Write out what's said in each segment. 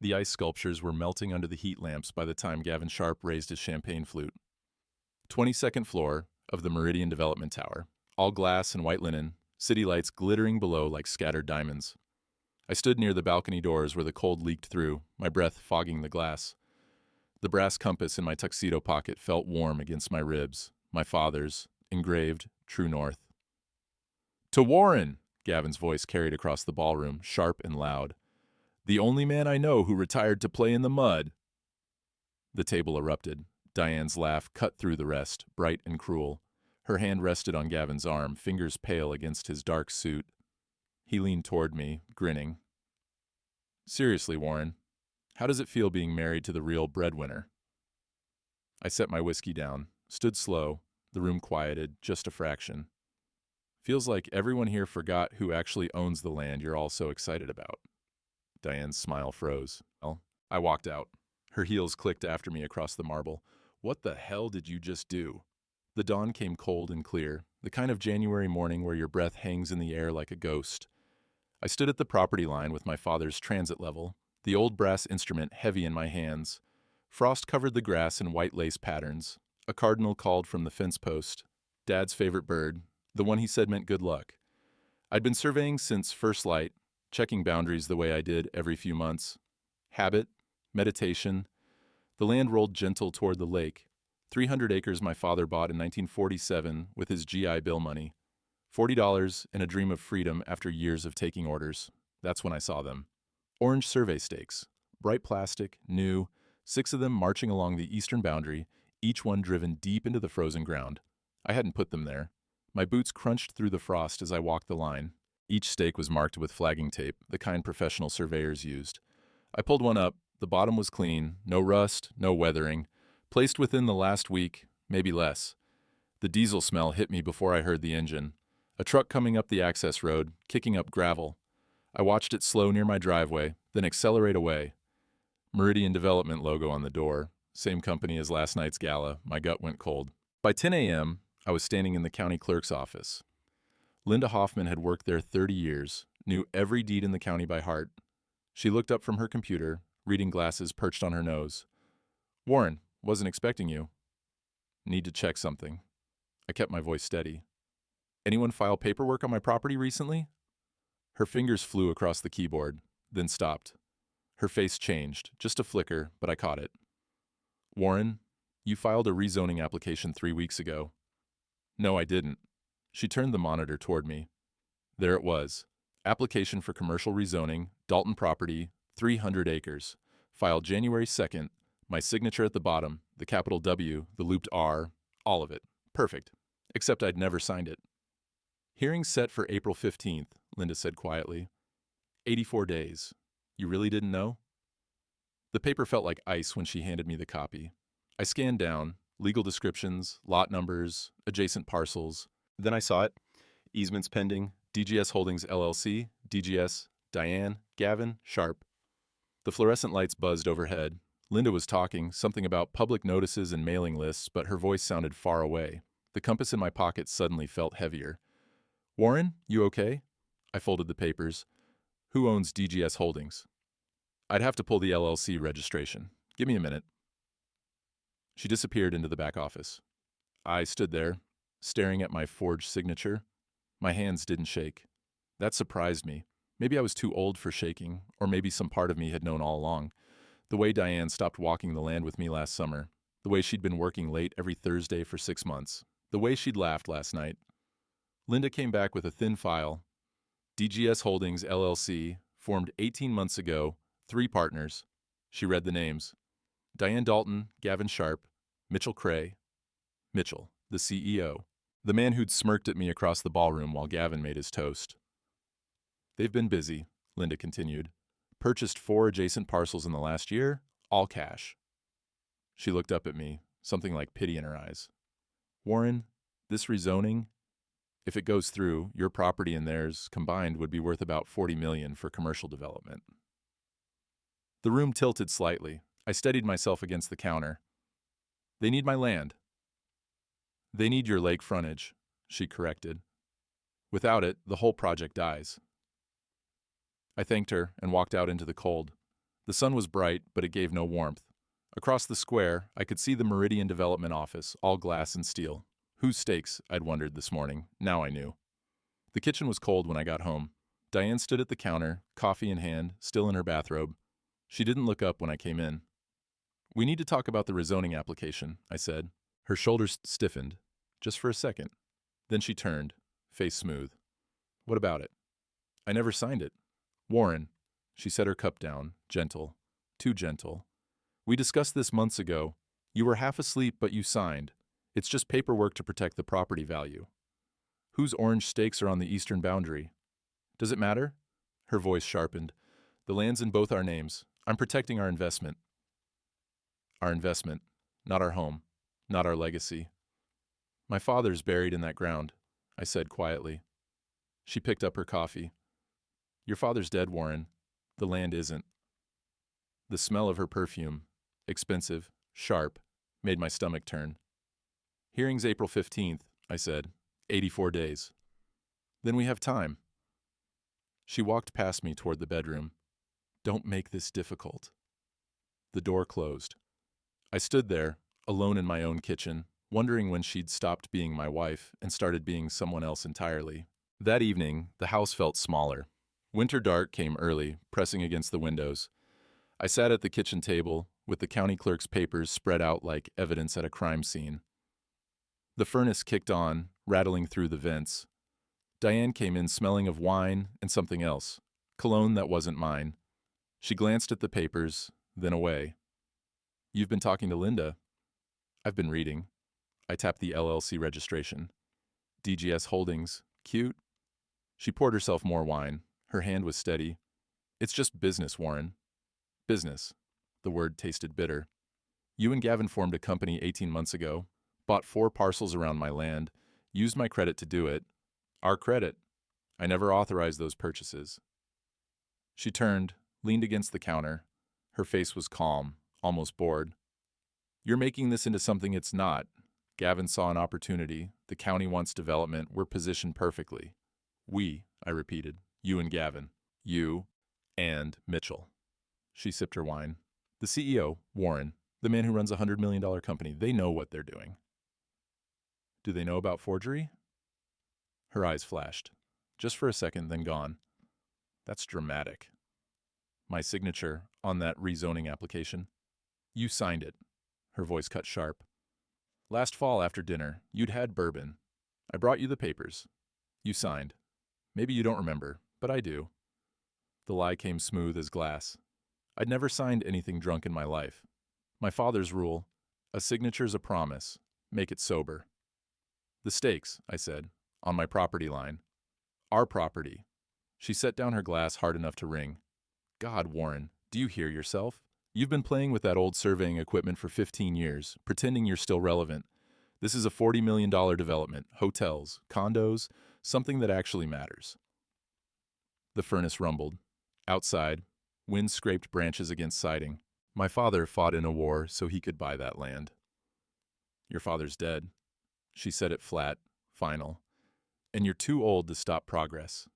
The ice sculptures were melting under the heat lamps by the time Gavin Sharp raised his champagne flute. 22nd floor of the Meridian Development Tower, all glass and white linen, city lights glittering below like scattered diamonds. I stood near the balcony doors where the cold leaked through, my breath fogging the glass. The brass compass in my tuxedo pocket felt warm against my ribs, my father's, engraved, true north. "To Warren!" Gavin's voice carried across the ballroom, sharp and loud. "The only man I know who retired to play in the mud." The table erupted. Diane's laugh cut through the rest, bright and cruel. Her hand rested on Gavin's arm, fingers pale against his dark suit. He leaned toward me, grinning. "Seriously, Warren, how does it feel being married to the real breadwinner?" I set my whiskey down, stood slow, the room quieted, just a fraction. "Feels like everyone here forgot who actually owns the land you're all so excited about." Diane's smile froze. Well, I walked out. Her heels clicked after me across the marble. "What the hell did you just do?" The dawn came cold and clear, the kind of January morning where your breath hangs in the air like a ghost. I stood at the property line with my father's transit level, the old brass instrument heavy in my hands. Frost covered the grass in white lace patterns. A cardinal called from the fence post. Dad's favorite bird, the one he said meant good luck. I'd been surveying since first light, checking boundaries the way I did every few months. Habit, meditation. The land rolled gentle toward the lake. 300 acres my father bought in 1947 with his GI Bill money. $40 and a dream of freedom after years of taking orders. That's when I saw them. Orange survey stakes, bright plastic, new, 6 of them marching along the eastern boundary, each one driven deep into the frozen ground. I hadn't put them there. My boots crunched through the frost as I walked the line. Each stake was marked with flagging tape, the kind professional surveyors used. I pulled one up. The bottom was clean, no rust, no weathering. Placed within the last week, maybe less. The diesel smell hit me before I heard the engine. A truck coming up the access road, kicking up gravel. I watched it slow near my driveway, then accelerate away. Meridian Development logo on the door. Same company as last night's gala. My gut went cold. By 10 a.m., I was standing in the county clerk's office. Linda Hoffman had worked there 30 years, knew every deed in the county by heart. She looked up from her computer, reading glasses perched on her nose. "Warren, wasn't expecting you." "Need to check something." I kept my voice steady. "Anyone file paperwork on my property recently?" Her fingers flew across the keyboard, then stopped. Her face changed, just a flicker, but I caught it. "Warren, you filed a rezoning application 3 weeks ago." "No, I didn't." She turned the monitor toward me. There it was. Application for commercial rezoning, Dalton property, 300 acres. Filed January 2nd, my signature at the bottom, the capital W, the looped R, all of it. Perfect. Except I'd never signed it. "Hearing set for April 15th, Linda said quietly. 84 days. You really didn't know?" The paper felt like ice when she handed me the copy. I scanned down, legal descriptions, lot numbers, adjacent parcels. Then I saw it. Easements pending, DGS Holdings LLC, DGS, Diane, Gavin, Sharp. The fluorescent lights buzzed overhead. Linda was talking, something about public notices and mailing lists, but her voice sounded far away. The compass in my pocket suddenly felt heavier. "Warren, you okay?" I folded the papers. "Who owns DGS Holdings?" "I'd have to pull the LLC registration. Give me a minute." She disappeared into the back office. I stood there, staring at my forged signature. My hands didn't shake. That surprised me. Maybe I was too old for shaking, or maybe some part of me had known all along. The way Diane stopped walking the land with me last summer. The way she'd been working late every Thursday for 6 months. The way she'd laughed last night. Linda came back with a thin file. DGS Holdings LLC, formed 18 months ago, 3 partners. She read the names. Diane Dalton, Gavin Sharp, Mitchell Cray. Mitchell, the CEO. The man who'd smirked at me across the ballroom while Gavin made his toast. "They've been busy," Linda continued. "Purchased 4 adjacent parcels in the last year, all cash." She looked up at me, something like pity in her eyes. "Warren, this rezoning, if it goes through, your property and theirs combined would be worth about $40 million for commercial development." The room tilted slightly. I steadied myself against the counter. "They need my land." "They need your lake frontage," she corrected. "Without it, the whole project dies." I thanked her and walked out into the cold. The sun was bright, but it gave no warmth. Across the square, I could see the Meridian Development office, all glass and steel. Whose steaks, I'd wondered this morning. Now I knew. The kitchen was cold when I got home. Diane stood at the counter, coffee in hand, still in her bathrobe. She didn't look up when I came in. "We need to talk about the rezoning application," I said. Her shoulders stiffened, just for a second. Then she turned, face smooth. "What about it?" "I never signed it." "Warren," she set her cup down, gentle, too gentle. "We discussed this months ago. You were half asleep, but you signed. It's just paperwork to protect the property value. Whose orange stakes are on the eastern boundary? Does it matter?" Her voice sharpened. "The land's in both our names. I'm protecting our investment." "Our investment, not our home, not our legacy." "My father's buried in that ground," I said quietly. She picked up her coffee. "Your father's dead, Warren. The land isn't." The smell of her perfume, expensive, sharp, made my stomach turn. "Hearing's April 15th, I said. 84 days. "Then we have time." She walked past me toward the bedroom. "Don't make this difficult." The door closed. I stood there, alone in my own kitchen, wondering when she'd stopped being my wife and started being someone else entirely. That evening, the house felt smaller. Winter dark came early, pressing against the windows. I sat at the kitchen table, with the county clerk's papers spread out like evidence at a crime scene. The furnace kicked on, rattling through the vents. Diane came in smelling of wine and something else, cologne that wasn't mine. She glanced at the papers, then away. "You've been talking to Linda." "I've been reading." I tapped the LLC registration. "DGS Holdings. Cute." She poured herself more wine. Her hand was steady. "It's just business, Warren." "Business." The word tasted bitter. "You and Gavin formed a company 18 months ago, bought 4 parcels around my land, used my credit to do it. Our credit. I never authorized those purchases." She turned, leaned against the counter. Her face was calm, almost bored. "You're making this into something it's not. Gavin saw an opportunity. The county wants development. We're positioned perfectly." "We," I repeated. "You and Gavin." "You and Mitchell." She sipped her wine. "The CEO, Warren, the man who runs a $100 million company, they know what they're doing." "Do they know about forgery?" Her eyes flashed. Just for a second, then gone. "That's dramatic." "My signature on that rezoning application." "You signed it." Her voice cut sharp. "Last fall after dinner, you'd had bourbon. I brought you the papers. You signed. Maybe you don't remember, but I do." The lie came smooth as glass. I'd never signed anything drunk in my life. My father's rule: a signature's a promise. Make it sober. "The stakes," I said, "on my property line." "Our property." She set down her glass hard enough to ring. "God, Warren, do you hear yourself? You've been playing with that old surveying equipment for 15 years, pretending you're still relevant. This is a $40 million development, hotels, condos, something that actually matters." The furnace rumbled. Outside, wind scraped branches against siding. My father fought in a war so he could buy that land. "Your father's dead." She said it flat, final. "And you're too old to stop progress."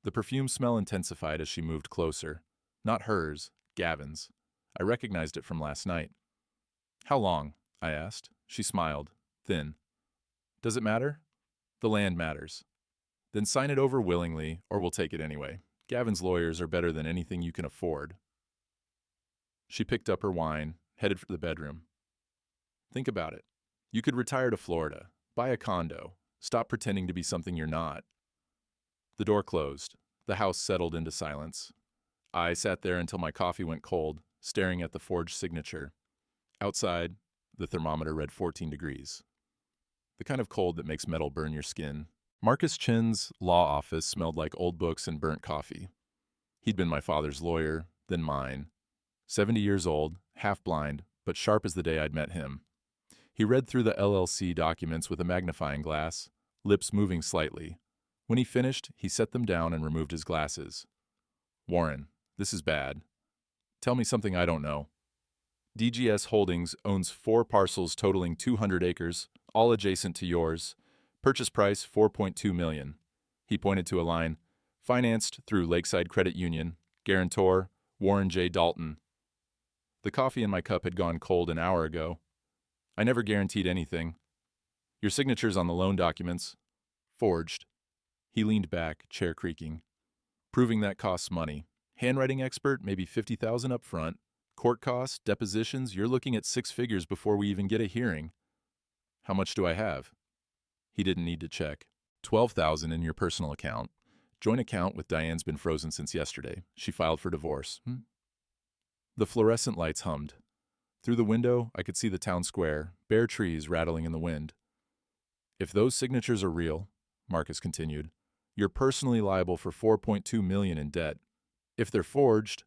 The perfume smell intensified as she moved closer. Not hers, Gavin's. I recognized it from last night. "How long?" I asked. She smiled, thin. "Does it matter?" "The land matters." "Then sign it over willingly, or we'll take it anyway. Gavin's lawyers are better than anything you can afford." She picked up her wine, headed for the bedroom. "Think about it. You could retire to Florida, buy a condo, stop pretending to be something you're not." The door closed. The house settled into silence. I sat there until my coffee went cold, staring at the forged signature. Outside, the thermometer read 14 degrees. The kind of cold that makes metal burn your skin. Marcus Chin's law office smelled like old books and burnt coffee. He'd been my father's lawyer, then mine. 70 years old, half-blind, but sharp as the day I'd met him. He read through the LLC documents with a magnifying glass, lips moving slightly. When he finished, he set them down and removed his glasses. "Warren, this is bad. Tell me something I don't know. DGS Holdings owns 4 parcels totaling 200 acres, all adjacent to yours. Purchase price $4.2 million. He pointed to a line. Financed through Lakeside Credit Union. Guarantor, Warren J. Dalton. The coffee in my cup had gone cold an hour ago. I never guaranteed anything. Your signatures on the loan documents. Forged. He leaned back, chair creaking. Proving that costs money. Handwriting expert, maybe $50,000 up front. Court costs, depositions, you're looking at 6 figures before we even get a hearing. How much do I have? He didn't need to check. $12,000 in your personal account. Joint account with Diane's been frozen since yesterday. She filed for divorce. The fluorescent lights hummed. Through the window, I could see the town square, bare trees rattling in the wind. If those signatures are real, Marcus continued, you're personally liable for $4.2 million in debt. If they're forged,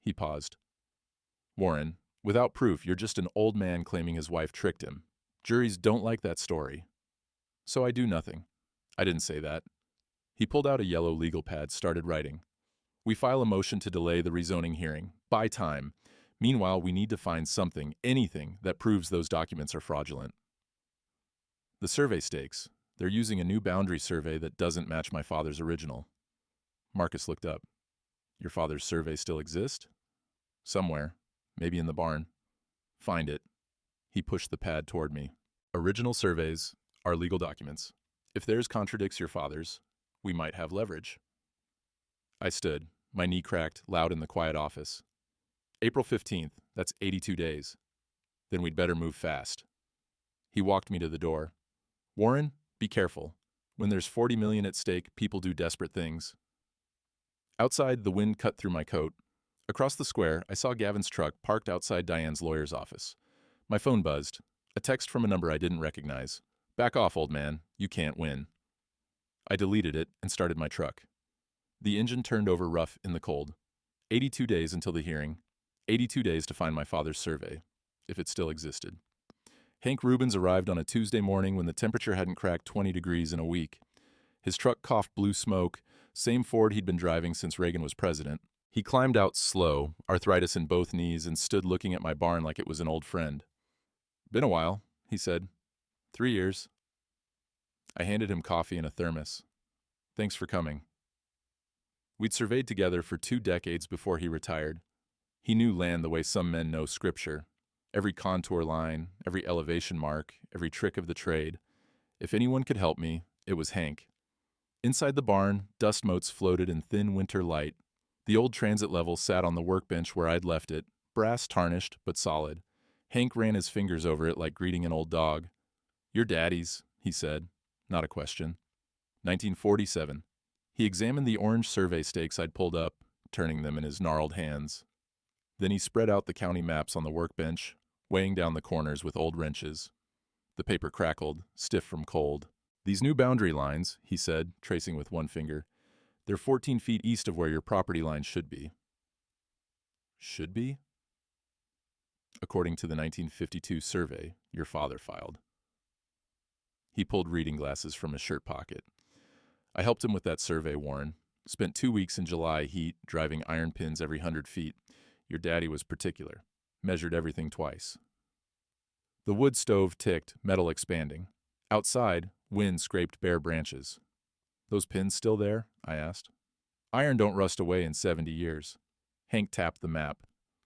he paused. Warren, without proof, you're just an old man claiming his wife tricked him. Juries don't like that story. So I do nothing. I didn't say that. He pulled out a yellow legal pad, started writing. We file a motion to delay the rezoning hearing. Buy time. Meanwhile, we need to find something, anything, that proves those documents are fraudulent. The survey stakes. They're using a new boundary survey that doesn't match my father's original. Marcus looked up. Your father's survey still exist? Somewhere. Maybe in the barn. Find it. He pushed the pad toward me. Original surveys are legal documents. If theirs contradicts your father's, we might have leverage. I stood, my knee cracked, loud in the quiet office. April 15th, that's 82 days. Then we'd better move fast. He walked me to the door. Warren, be careful. When there's $40 million at stake, people do desperate things. Outside, the wind cut through my coat. Across the square, I saw Gavin's truck parked outside Diane's lawyer's office. My phone buzzed. A text from a number I didn't recognize. Back off, old man. You can't win. I deleted it and started my truck. The engine turned over rough in the cold. 82 days until the hearing. 82 days to find my father's survey, if it still existed. Hank Rubens arrived on a Tuesday morning when the temperature hadn't cracked 20 degrees in a week. His truck coughed blue smoke, same Ford he'd been driving since Reagan was president. He climbed out slow, arthritis in both knees, and stood looking at my barn like it was an old friend. Been a while, he said. 3 years. I handed him coffee and a thermos. Thanks for coming. We'd surveyed together for 2 decades before he retired. He knew land the way some men know scripture. Every contour line, every elevation mark, every trick of the trade. If anyone could help me, it was Hank. Inside the barn, dust motes floated in thin winter light. The old transit level sat on the workbench where I'd left it, brass tarnished but solid. Hank ran his fingers over it like greeting an old dog. Your daddy's, he said, not a question. 1947. He examined the orange survey stakes I'd pulled up, turning them in his gnarled hands. Then he spread out the county maps on the workbench, weighing down the corners with old wrenches. The paper crackled, stiff from cold. These new boundary lines, he said, tracing with one finger, they're 14 feet east of where your property line should be. Should be? According to the 1952 survey your father filed. He pulled reading glasses from his shirt pocket. I helped him with that survey, Warren. Spent 2 weeks in July heat, driving iron pins every 100 feet. Your daddy was particular. Measured everything twice. The wood stove ticked, metal expanding. Outside, wind scraped bare branches. Those pins still there? I asked. Iron don't rust away in 70 years. Hank tapped the map.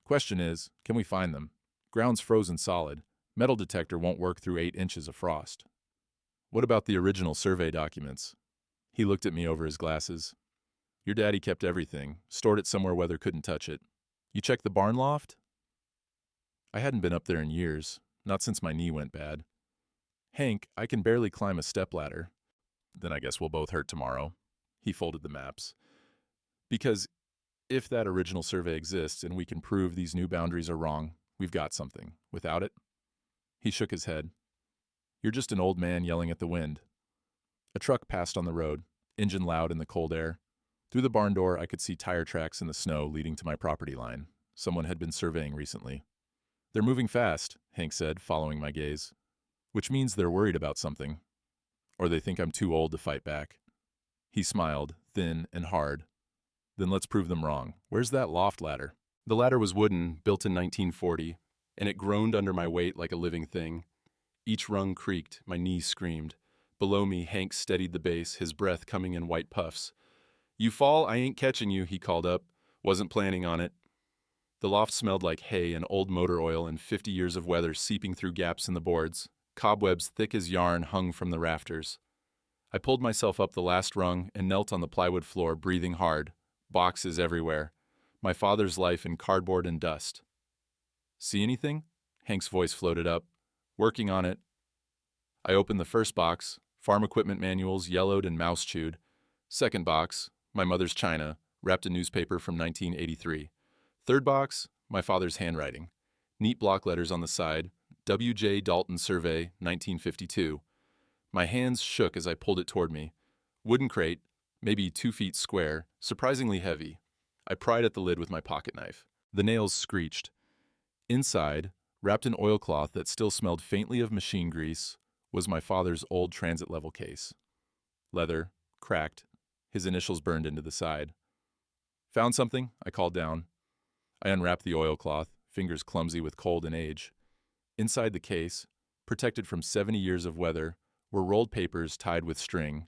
Question is, can we find them? Ground's frozen solid. Metal detector won't work through 8 inches of frost. What about the original survey documents? He looked at me over his glasses. Your daddy kept everything, stored it somewhere weather couldn't touch it. You checked the barn loft? I hadn't been up there in years, not since my knee went bad. Hank, I can barely climb a stepladder. Then I guess we'll both hurt tomorrow. He folded the maps. Because if that original survey exists and we can prove these new boundaries are wrong, we've got something. Without it? He shook his head. You're just an old man yelling at the wind. A truck passed on the road, engine loud in the cold air. Through the barn door, I could see tire tracks in the snow leading to my property line. Someone had been surveying recently. They're moving fast, Hank said, following my gaze. Which means they're worried about something. Or they think I'm too old to fight back. He smiled, thin and hard. Then let's prove them wrong. Where's that loft ladder? The ladder was wooden, built in 1940, and it groaned under my weight like a living thing. Each rung creaked, my knees screamed. Below me, Hank steadied the base, his breath coming in white puffs. You fall, I ain't catching you, he called up. Wasn't planning on it. The loft smelled like hay and old motor oil and 50 years of weather seeping through gaps in the boards. Cobwebs thick as yarn hung from the rafters. I pulled myself up the last rung and knelt on the plywood floor, breathing hard. Boxes everywhere. My father's life in cardboard and dust. See anything? Hank's voice floated up. Working on it. I opened the first box, farm equipment manuals yellowed and mouse-chewed. Second box, my mother's china, wrapped in newspaper from 1983. Third box, my father's handwriting. Neat block letters on the side, W.J. Dalton Survey, 1952. My hands shook as I pulled it toward me. Wooden crate, maybe 2 feet square, surprisingly heavy. I pried at the lid with my pocket knife. The nails screeched. Inside, wrapped in oilcloth that still smelled faintly of machine grease, was my father's old transit-level case. Leather, cracked, his initials burned into the side. Found something? I called down. I unwrapped the oilcloth, fingers clumsy with cold and age. Inside the case, protected from 70 years of weather, were rolled papers tied with string.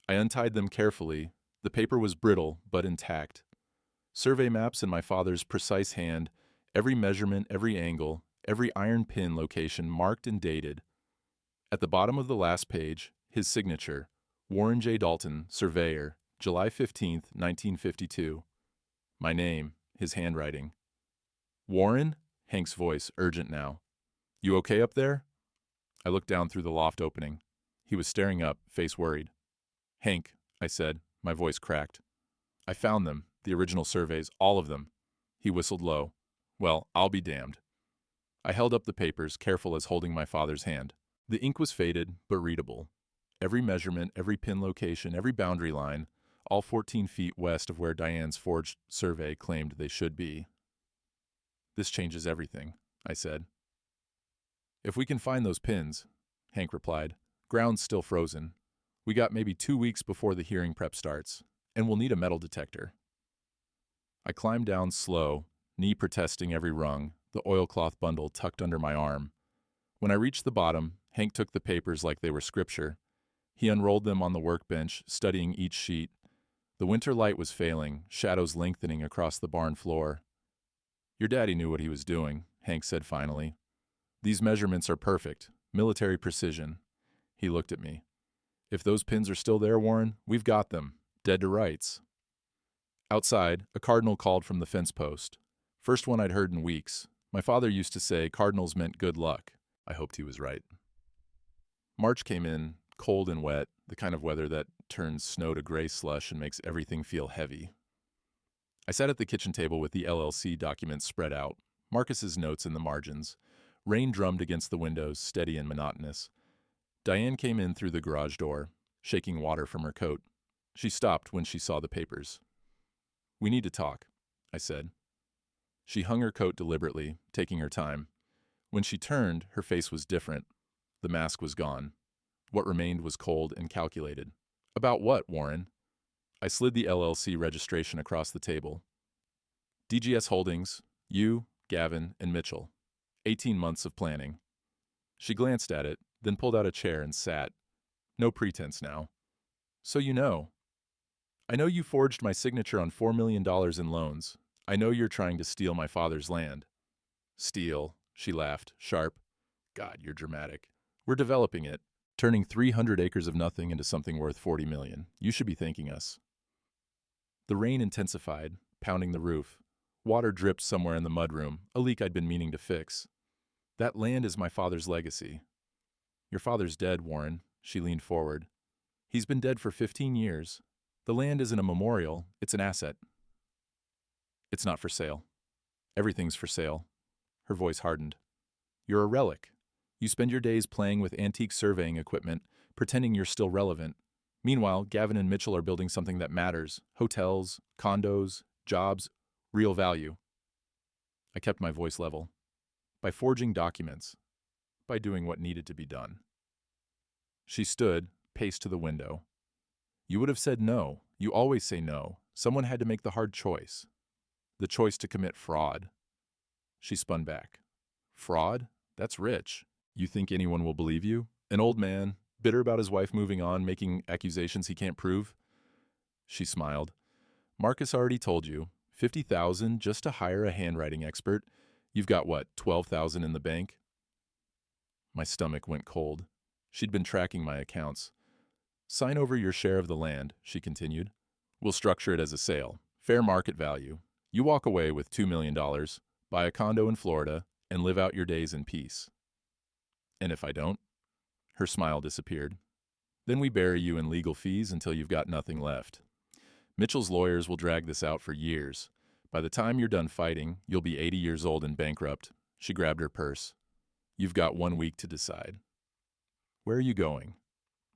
I untied them carefully. The paper was brittle, but intact. Survey maps in my father's precise hand, every measurement, every angle, every iron pin location marked and dated. At the bottom of the last page, his signature, Warren J. Dalton, Surveyor, July 15, 1952. My name, his handwriting. Warren? Hank's voice, urgent now. You okay up there? I looked down through the loft opening. He was staring up, face worried. Hank, I said, my voice cracked. I found them, the original surveys, all of them. He whistled low. Well, I'll be damned. I held up the papers, careful as holding my father's hand. The ink was faded, but readable. Every measurement, every pin location, every boundary line, all 14 feet west of where Diane's forged survey claimed they should be. This changes everything, I said. If we can find those pins, Hank replied. Ground's still frozen. We got maybe 2 weeks before the hearing prep starts, and we'll need a metal detector. I climbed down slow, knee protesting every rung, the oilcloth bundle tucked under my arm. When I reached the bottom, Hank took the papers like they were scripture. He unrolled them on the workbench, studying each sheet. The winter light was failing, shadows lengthening across the barn floor. Your daddy knew what he was doing, Hank said finally. These measurements are perfect, military precision. He looked at me. If those pins are still there, Warren, we've got them, dead to rights. Outside, a cardinal called from the fence post. First one I'd heard in weeks. My father used to say cardinals meant good luck. I hoped he was right. March came in, cold and wet, the kind of weather that turns snow to gray slush and makes everything feel heavy. I sat at the kitchen table with the LLC documents spread out, Marcus's notes in the margins. Rain drummed against the windows, steady and monotonous. Diane came in through the garage door, shaking water from her coat. She stopped when she saw the papers. We need to talk, I said. She hung her coat deliberately, taking her time. When she turned, her face was different. The mask was gone. What remained was cold and calculated. About what, Warren? I slid the LLC registration across the table. DGS Holdings, you, Gavin, and Mitchell. 18 months of planning. She glanced at it, then pulled out a chair and sat. No pretense now. So you know. I know you forged my signature on $4 million in loans. I know you're trying to steal my father's land. Steal, she laughed, sharp. God, you're dramatic. We're developing it, turning 300 acres of nothing into something worth $40 million. You should be thanking us. The rain intensified, pounding the roof. Water dripped somewhere in the mudroom, a leak I'd been meaning to fix. That land is my father's legacy. Your father's dead, Warren. She leaned forward. He's been dead for 15 years. The land isn't a memorial, it's an asset. It's not for sale. Everything's for sale. Her voice hardened. You're a relic. You spend your days playing with antique surveying equipment, pretending you're still relevant. Meanwhile, Gavin and Mitchell are building something that matters. Hotels, condos, jobs, real value. I kept my voice level. By forging documents. By doing what needed to be done. She stood, paced to the window. You would have said no. You always say no. Someone had to make the hard choice. The choice to commit fraud. She spun back. Fraud? That's rich. You think anyone will believe you? An old man, bitter about his wife moving on, making accusations he can't prove? She smiled. Marcus already told you. $50,000 just to hire a handwriting expert? You've got what, $12,000 in the bank? My stomach went cold. She'd been tracking my accounts. Sign over your share of the land, she continued. We'll structure it as a sale. Fair market value. You walk away with $2 million, buy a condo in Florida, and live out your days in peace. And if I don't? Her smile disappeared. Then we bury you in legal fees until you've got nothing left. Mitchell's lawyers will drag this out for years. By the time you're done fighting, you'll be 80 years old and bankrupt. She grabbed her purse. You've got 1 week to decide. Where are you going?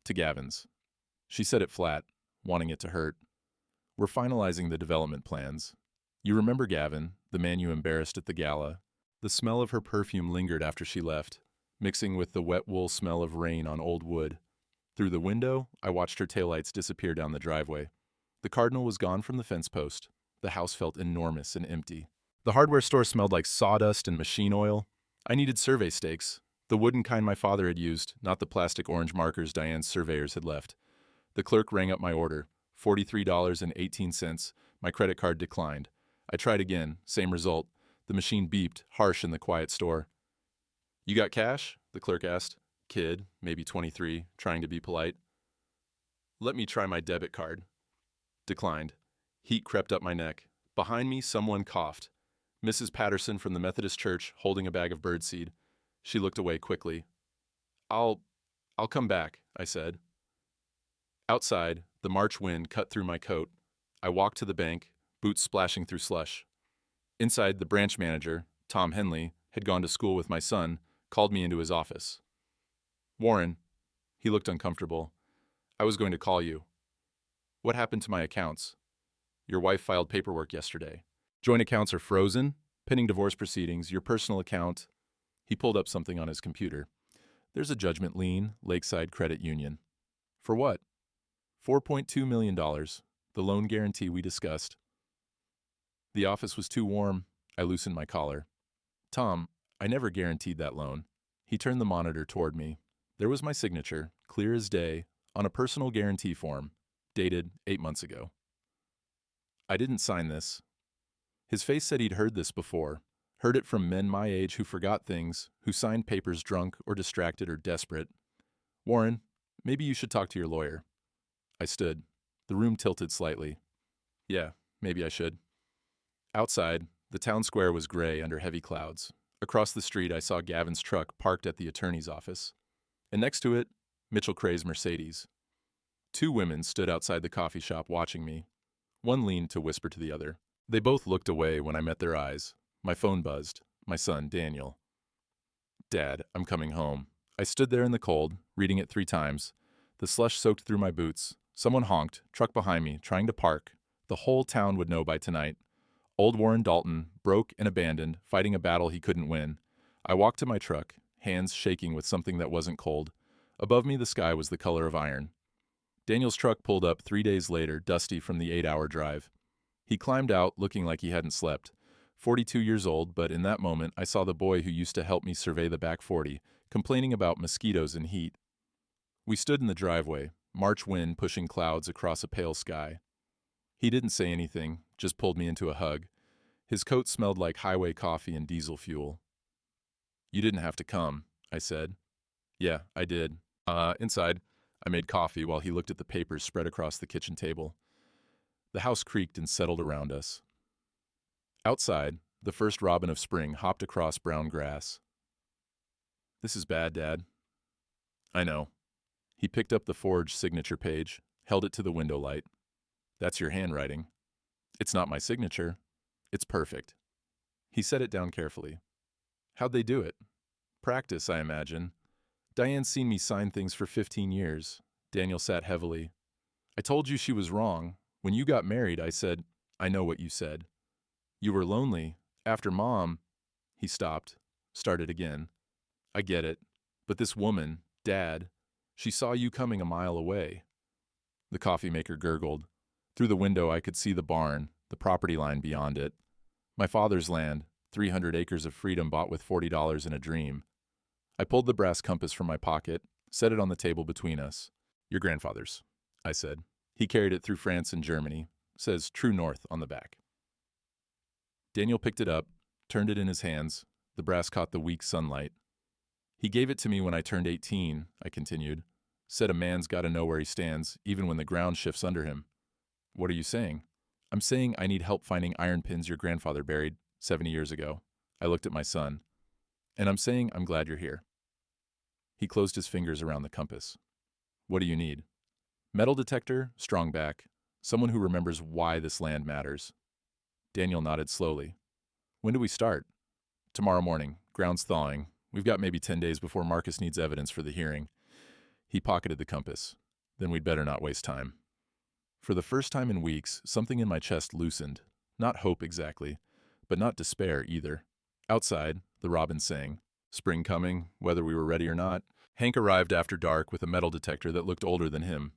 To Gavin's. She said it flat, wanting it to hurt. We're finalizing the development plans. You remember Gavin, the man you embarrassed at the gala? The smell of her perfume lingered after she left, mixing with the wet wool smell of rain on old wood. Through the window, I watched her taillights disappear down the driveway. The cardinal was gone from the fence post. The house felt enormous and empty. The hardware store smelled like sawdust and machine oil. I needed survey stakes, the wooden kind my father had used, not the plastic orange markers Diane's surveyors had left. The clerk rang up my order, $43.18. My credit card declined. I tried again, same result. The machine beeped, harsh in the quiet store. You got cash? The clerk asked. Kid, maybe 23, trying to be polite. Let me try my debit card. Declined. Heat crept up my neck. Behind me, someone coughed. Mrs. Patterson from the Methodist Church, holding a bag of birdseed. She looked away quickly. I'll come back, I said. Outside, the March wind cut through my coat. I walked to the bank, boots splashing through slush. Inside, the branch manager, Tom Henley, had gone to school with my son, called me into his office. Warren. He looked uncomfortable. I was going to call you. What happened to my accounts? Your wife filed paperwork yesterday. Joint accounts are frozen, pending divorce proceedings, your personal account. He pulled up something on his computer. There's a judgment lien, Lakeside Credit Union. For what? $4.2 million, the loan guarantee we discussed. The office was too warm. I loosened my collar. Tom, I never guaranteed that loan. He turned the monitor toward me. There was my signature, clear as day, on a personal guarantee form, dated 8 months ago. I didn't sign this. His face said he'd heard this before, heard it from men my age who forgot things, who signed papers drunk or distracted or desperate. Warren, maybe you should talk to your lawyer. I stood. The room tilted slightly. Yeah, maybe I should. Outside, the town square was gray under heavy clouds. Across the street, I saw Gavin's truck parked at the attorney's office. And next to it, Mitchell Cray's Mercedes. 2 women stood outside the coffee shop watching me. One leaned to whisper to the other. They both looked away when I met their eyes. My phone buzzed. My son, Daniel. Dad, I'm coming home. I stood there in the cold, reading it 3 times. The slush soaked through my boots. Someone honked, truck behind me, trying to park. The whole town would know by tonight. Old Warren Dalton, broke and abandoned, fighting a battle he couldn't win. I walked to my truck, hands shaking with something that wasn't cold. Above me, the sky was the color of iron. Daniel's truck pulled up 3 days later, dusty from the 8-hour drive. He climbed out, looking like he hadn't slept. 42 years old, but in that moment, I saw the boy who used to help me survey the back 40, complaining about mosquitoes and heat. We stood in the driveway, March wind pushing clouds across a pale sky. He didn't say anything, just pulled me into a hug. His coat smelled like highway coffee and diesel fuel. You didn't have to come, I said. Yeah, I did. Inside, I made coffee while he looked at the papers spread across the kitchen table. The house creaked and settled around us. Outside, the first robin of spring hopped across brown grass. This is bad, Dad. I know. He picked up the forged signature page, held it to the window light. That's your handwriting. It's not my signature. It's perfect. He set it down carefully. How'd they do it? Practice, I imagine. Diane's seen me sign things for 15 years. Daniel sat heavily. I told you she was wrong. When you got married, I said, I know what you said. You were lonely. After Mom, he stopped, started again. I get it. But this woman, Dad, she saw you coming a mile away. The coffee maker gurgled. Through the window, I could see the barn, the property line beyond it. My father's land, 300 acres of freedom bought with $40 in a dream. I pulled the brass compass from my pocket, set it on the table between us. Your grandfather's, I said. He carried it through France and Germany. Says True North on the back. Daniel picked it up, turned it in his hands. The brass caught the weak sunlight. He gave it to me when I turned 18, I continued. Said a man's got to know where he stands, even when the ground shifts under him. What are you saying? I'm saying I need help finding iron pins your grandfather buried 70 years ago. I looked at my son. And I'm saying I'm glad you're here. He closed his fingers around the compass. What do you need? Metal detector, strong back. Someone who remembers why this land matters. Daniel nodded slowly. When do we start? Tomorrow morning. Ground's thawing. We've got maybe 10 days before Marcus needs evidence for the hearing. He pocketed the compass. Then we'd better not waste time. For the first time in weeks, something in my chest loosened. Not hope exactly, but not despair either. Outside, the robins sang. Spring coming, whether we were ready or not. Hank arrived after dark with a metal detector that looked older than him.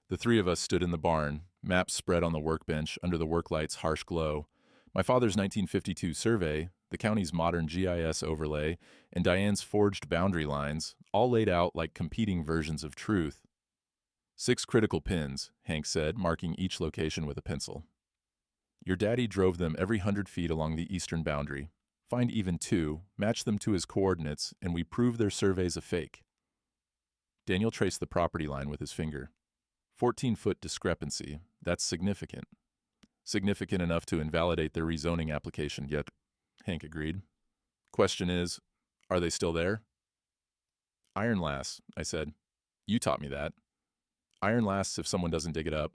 The three of us stood in the barn, maps spread on the workbench under the work light's harsh glow. My father's 1952 survey, the county's modern GIS overlay, and Diane's forged boundary lines, all laid out like competing versions of truth. 6 critical pins, Hank said, marking each location with a pencil. Your daddy drove them every 100 feet along the eastern boundary. Find even 2, match them to his coordinates, and we prove their survey's a fake. Daniel traced the property line with his finger. 14-foot discrepancy. That's significant. Significant enough to invalidate their rezoning application, yet, Hank agreed. Question is, are they still there? Iron lasts, I said. You taught me that. Iron lasts if someone doesn't dig it up.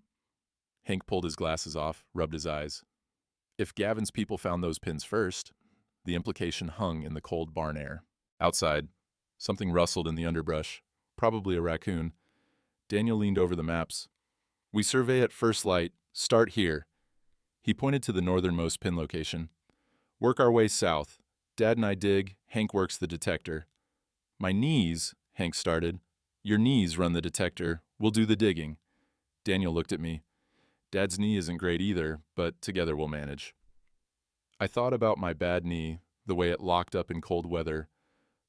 Hank pulled his glasses off, rubbed his eyes. If Gavin's people found those pins first, the implication hung in the cold barn air. Outside, something rustled in the underbrush, probably a raccoon. Daniel leaned over the maps. We survey at first light. Start here. He pointed to the northernmost pin location. Work our way south. Dad and I dig. Hank works the detector. My knees, Hank started. Your knees run the detector. We'll do the digging. Daniel looked at me. Dad's knee isn't great either, but together we'll manage. I thought about my bad knee, the way it locked up in cold weather.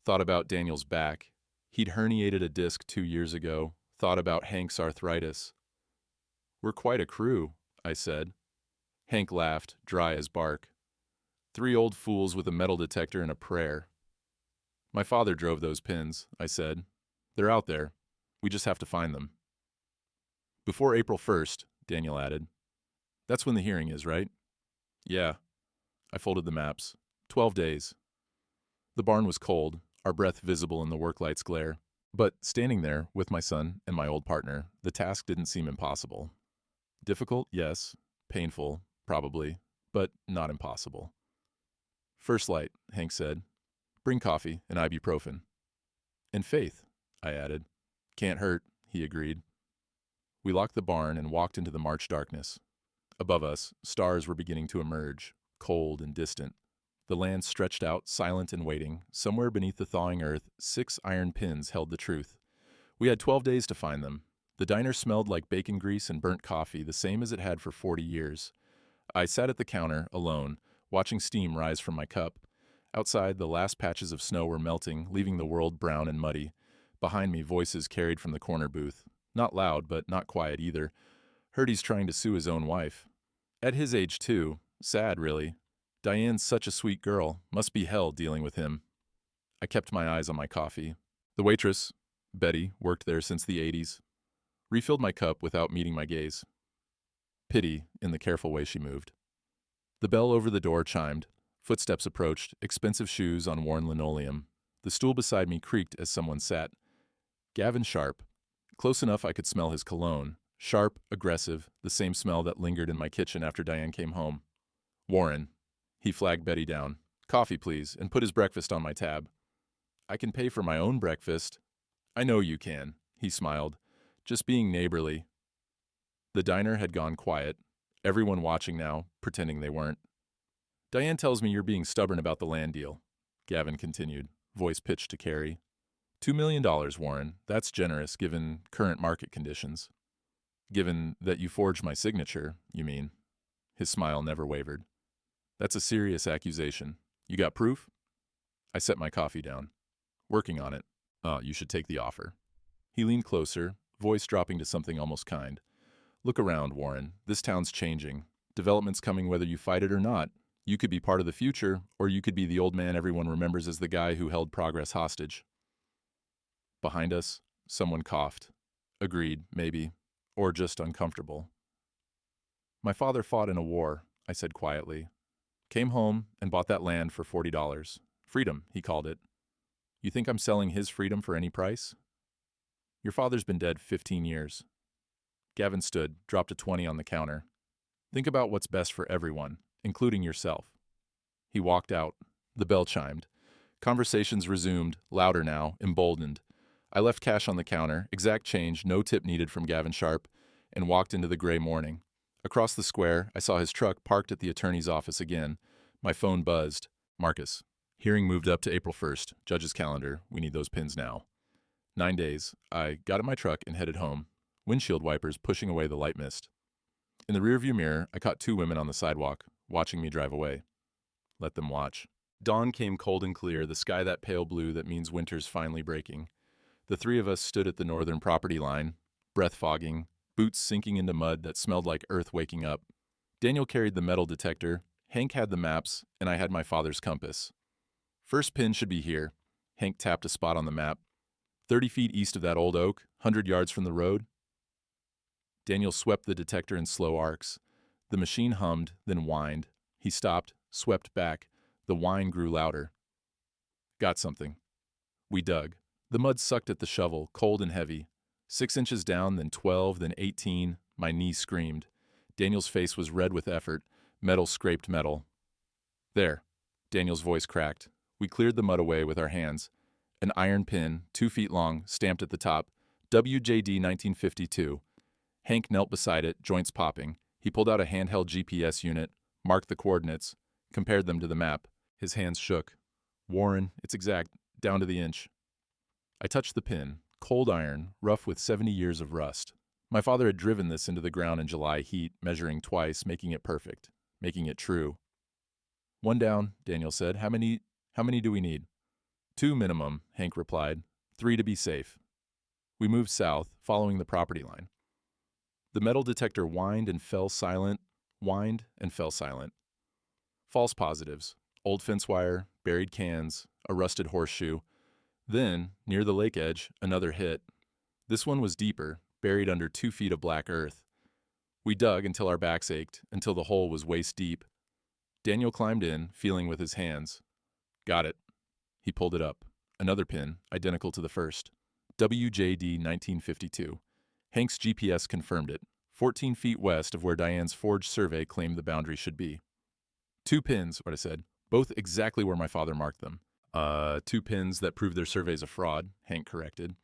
Thought about Daniel's back. He'd herniated a disc 2 years ago. Thought about Hank's arthritis. We're quite a crew, I said. Hank laughed, dry as bark. 3 old fools with a metal detector and a prayer. My father drove those pins, I said. They're out there. We just have to find them. Before April 1st, Daniel added. That's when the hearing is, right? Yeah. I folded the maps. 12 days. The barn was cold, our breath visible in the work light's glare. But standing there with my son and my old partner, the task didn't seem impossible. Difficult, yes. Painful, probably, but not impossible. First light, Hank said. Bring coffee and ibuprofen. And faith, I added. Can't hurt, he agreed. We locked the barn and walked into the March darkness. Above us, stars were beginning to emerge, cold and distant. The land stretched out, silent and waiting. Somewhere beneath the thawing earth, 6 iron pins held the truth. We had 12 days to find them. The diner smelled like bacon grease and burnt coffee, the same as it had for 40 years. I sat at the counter, alone, watching steam rise from my cup. Outside, the last patches of snow were melting, leaving the world brown and muddy. Behind me, voices carried from the corner booth. Not loud, but not quiet either. Heard he's trying to sue his own wife. At his age, too. Sad, really. Diane's such a sweet girl. Must be hell dealing with him. I kept my eyes on my coffee. The waitress, Betty, worked there since the 80s. Refilled my cup without meeting my gaze. Pity in the careful way she moved. The bell over the door chimed. Footsteps approached, expensive shoes on worn linoleum. The stool beside me creaked as someone sat. Gavin Sharp. Close enough I could smell his cologne. Sharp, aggressive, the same smell that lingered in my kitchen after Diane came home. Warren. He flagged Betty down. Coffee, please, and put his breakfast on my tab. I can pay for my own breakfast. I know you can, he smiled. Just being neighborly. The diner had gone quiet. Everyone watching now, pretending they weren't. Diane tells me you're being stubborn about the land deal, Gavin continued, voice pitched to Carrie. $2 million, Warren. That's generous given current market conditions. Given that you forged my signature, you mean? His smile never wavered. That's a serious accusation. You got proof? I set my coffee down. Working on it. You should take the offer. He leaned closer, voice dropping to something almost kind. Look around, Warren. This town's changing. Development's coming whether you fight it or not. You could be part of the future, or you could be the old man everyone remembers as the guy who held progress hostage. Behind us, someone coughed. Agreed, maybe. Or just uncomfortable. My father fought in a war, I said quietly. Came home and bought that land for $40. Freedom, he called it. You think I'm selling his freedom for any price? Your father's been dead 15 years. Gavin stood, dropped a 20 on the counter. Think about what's best for everyone, including yourself. He walked out. The bell chimed. Conversations resumed, louder now, emboldened. I left cash on the counter, exact change, no tip needed from Gavin Sharp, and walked into the gray morning. Across the square, I saw his truck parked at the attorney's office again. My phone buzzed. Marcus. Hearing moved up to April 1st. Judge's calendar. We need those pins now. 9 days. I got in my truck and headed home. Windshield wipers pushing away the light mist. In the rearview mirror, I caught 2 women on the sidewalk, watching me drive away. Let them watch. Dawn came cold and clear, the sky that pale blue that means winter's finally breaking. The 3 of us stood at the northern property line, breath fogging, boots sinking into mud that smelled like earth waking up. Daniel carried the metal detector, Hank had the maps, and I had my father's compass. First pin should be here. Hank tapped a spot on the map. 30 feet east of that old oak, 100 yards from the road. Daniel swept the detector in slow arcs. The machine hummed, then whined. He stopped, swept back. The whine grew louder. Got something. We dug. The mud sucked at the shovel, cold and heavy. 6 inches down, then 12, then 18. My knee screamed. Daniel's face was red with effort. Metal scraped metal. There. Daniel's voice cracked. We cleared the mud away with our hands. An iron pin, 2 feet long, stamped at the top. WJD 1952. Hank knelt beside it, joints popping. He pulled out a handheld GPS unit, marked the coordinates, compared them to the map. His hands shook. Warren, it's exact, down to the inch. I touched the pin, cold iron, rough with 70 years of rust. My father had driven this into the ground in July heat, measuring twice, making it perfect, making it true. 1 down, Daniel said. How many do we need? 2 minimum, Hank replied. 3 to be safe. We moved south, following the property line. The metal detector whined and fell silent, whined and fell silent. False positives, old fence wire, buried cans, a rusted horseshoe. Then, near the lake edge, another hit. This one was deeper, buried under 2 feet of black earth. We dug until our backs ached, until the hole was waist deep. Daniel climbed in, feeling with his hands. Got it. He pulled it up. Another pin, identical to the first. WJD 1952. Hank's GPS confirmed it. 14 feet west of where Diane's forged survey claimed the boundary should be. 2 pins, what I said, both exactly where my father marked them. 2 pins that prove their survey's a fraud, Hank corrected.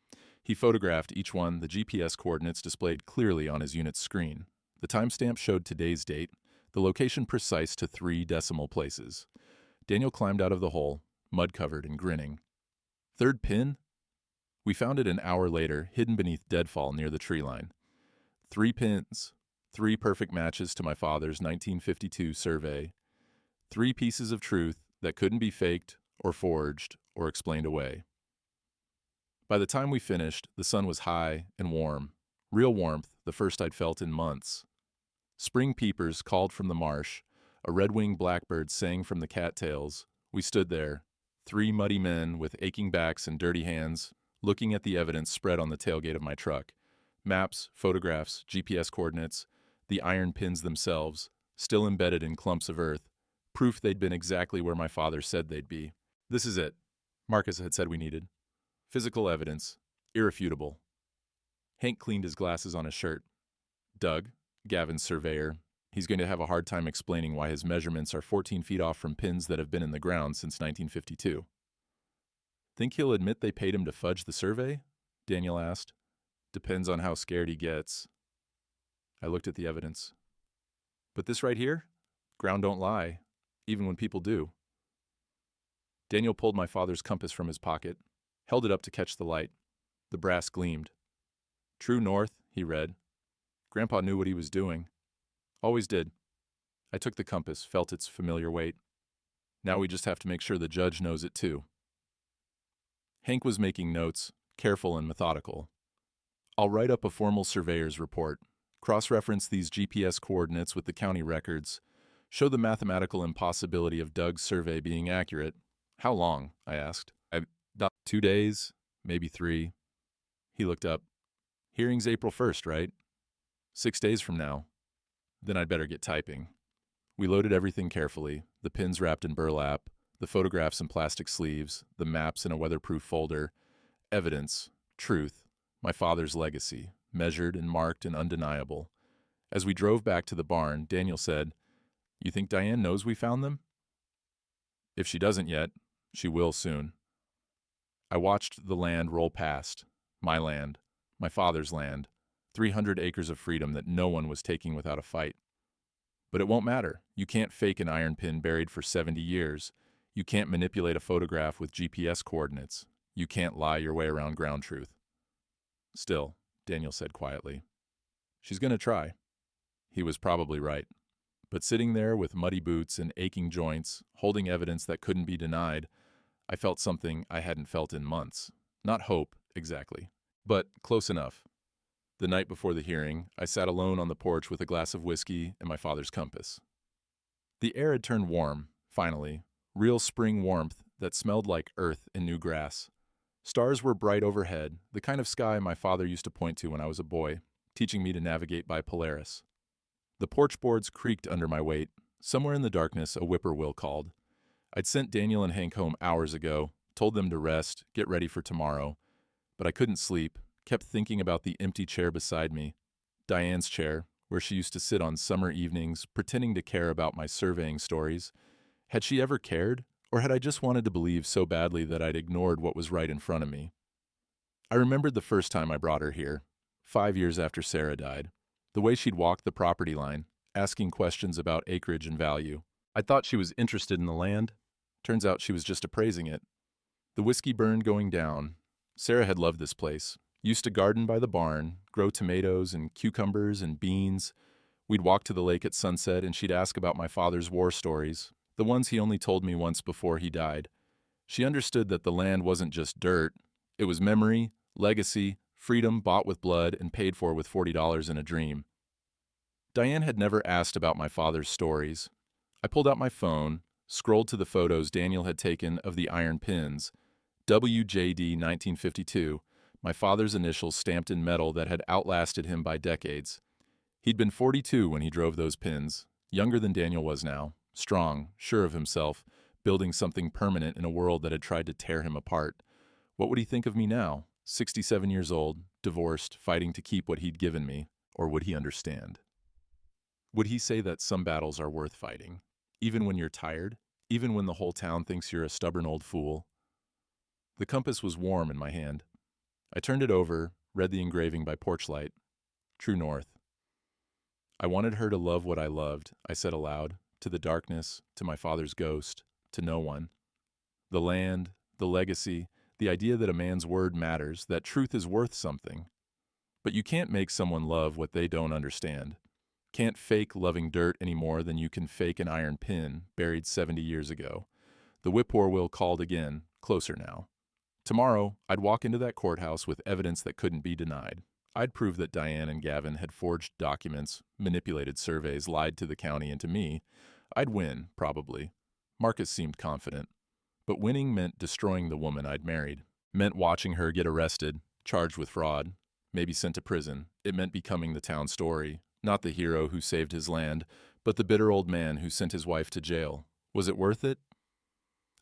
He photographed each one, the GPS coordinates displayed clearly on his unit's screen. The timestamp showed today's date, the location precise to 3 decimal places. Daniel climbed out of the hole, mud-covered and grinning. 3rd pin? We found it an hour later, hidden beneath deadfall near the tree line. 3 pins, 3 perfect matches to my father's 1952 survey. 3 pieces of truth that couldn't be faked or forged or explained away. By the time we finished, the sun was high and warm. Real warmth, the first I'd felt in months. Spring peepers called from the marsh. A red-winged blackbird sang from the cattails. We stood there, 3 muddy men with aching backs and dirty hands, looking at the evidence spread on the tailgate of my truck. Maps, photographs, GPS coordinates, the iron pins themselves, still embedded in clumps of earth, proof they'd been exactly where my father said they'd be. This is it, Marcus had said we needed. Physical evidence, irrefutable. Hank cleaned his glasses on his shirt. Doug, Gavin's surveyor, he's going to have a hard time explaining why his measurements are 14 feet off from pins that have been in the ground since 1952. Think he'll admit they paid him to fudge the survey? Daniel asked. Depends on how scared he gets. I looked at the evidence. But this right here? Ground don't lie, even when people do. Daniel pulled my father's compass from his pocket, held it up to catch the light. The brass gleamed. True north, he read. Grandpa knew what he was doing. Always did. I took the compass, felt its familiar weight. Now we just have to make sure the judge knows it too. Hank was making notes, careful and methodical. I'll write up a formal surveyor's report, cross-reference these GPS coordinates with the county records, Show the mathematical impossibility of Doug's survey being accurate. How long? I asked. 2 days, maybe 3. He looked up. Hearing's April 1st, right? 6 days from now. Then I'd better get typing. We loaded everything carefully, the pins wrapped in burlap, the photographs in plastic sleeves, the maps in a weatherproof folder. Evidence, truth, my father's legacy, measured and marked and undeniable. As we drove back to the barn, Daniel said, "You think Diane knows we found them?" "If she doesn't yet, she will soon." I watched the land roll past. My land, my father's land, 300 acres of freedom that no one was taking without a fight. But it won't matter. You can't fake an iron pin buried for 70 years. You can't manipulate a photograph with GPS coordinates. You can't lie your way around ground truth. Still, Daniel said quietly, "She's going to try." He was probably right. But sitting there with muddy boots and aching joints, holding evidence that couldn't be denied, I felt something I hadn't felt in months. Not hope, exactly, but close enough. The night before the hearing, I sat alone on the porch with a glass of whiskey and my father's compass. The air had turned warm, finally, real spring warmth that smelled like earth and new grass. Stars were bright overhead, the kind of sky my father used to point to when I was a boy, teaching me to navigate by Polaris. The porch boards creaked under my weight. Somewhere in the darkness, a whippoorwill called. I'd sent Daniel and Hank home hours ago, told them to rest, get ready for tomorrow. But I couldn't sleep, kept thinking about the empty chair beside me, Diane's chair, where she used to sit on summer evenings, pretending to care about my surveying stories. Had she ever cared, or had I just wanted to believe so badly that I'd ignored what was right in front of me? I remembered the first time I brought her here, 5 years after Sarah died. The way she'd walk the property line, asking questions about acreage and value. I thought she was interested in the land. Turns out she was just appraising it. The whiskey burned going down. Sarah had loved this place. Used to garden by the barn, grow tomatoes and cucumbers and beans. We'd walk to the lake at sunset and she'd ask about my father's war stories, the ones he only told me once before he died. She understood that the land wasn't just dirt. It was memory, legacy, freedom bought with blood and paid for with $40 in a dream. Diane had never asked about my father's stories. I pulled out my phone, scrolled to the photos Daniel had taken of the iron pins. WJD 1952, my father's initials stamped in metal that had outlasted him by decades. He'd been 42 when he drove those pins, younger than Daniel was now, strong, sure of himself, building something permanent in a world that had tried to tear him apart. What would he think of me now? 67 years old, divorced, fighting to keep what he'd given me, or would he understand? Would he say that some battles are worth fighting, even when you're tired, even when the whole town thinks you're a stubborn old fool? The compass was warm in my hand. I turned it over, read the engraving by Porchlight. True north. I wanted her to love what I loved, I said aloud, to the darkness, to my father's ghost, to no one. The land, the legacy, the idea that a man's word matters, that truth is worth something. But you can't make someone love what they don't understand. Can't fake loving dirt any more than you can fake an iron pin buried 70 years ago. The whippoorwill called again, closer now. Tomorrow, I'd walk into that courthouse with evidence that couldn't be denied. I'd prove that Diane and Gavin had forged documents, manipulated surveys, lied to the county and to me. I'd win, probably. Marcus seemed confident. But winning meant destroying the woman I'd married. Meant watching her get arrested, charged with fraud, maybe sent to prison. It meant becoming the town story. Not the hero who saved his land, but the bitter old man who sent his wife to jail. Was it worth it?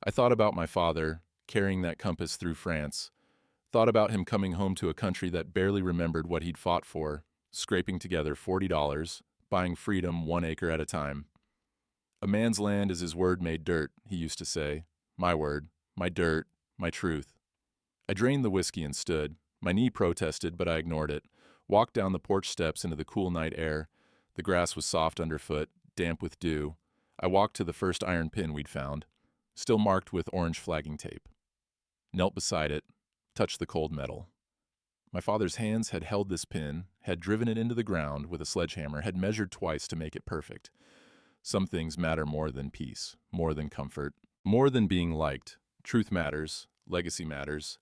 I thought about my father, carrying that compass through France. Thought about him coming home to a country that barely remembered what he'd fought for, scraping together $40, buying freedom 1 acre at a time. A man's land is his word made dirt, he used to say. My word, my dirt, my truth. I drained the whiskey and stood. My knee protested, but I ignored it. Walked down the porch steps into the cool night air. The grass was soft underfoot, damp with dew. I walked to the first iron pin we'd found, still marked with orange flagging tape. Knelt beside it, touched the cold metal. My father's hands had held this pin, had driven it into the ground with a sledgehammer, had measured twice to make it perfect. Some things matter more than peace, more than comfort, more than being liked. Truth matters, legacy matters.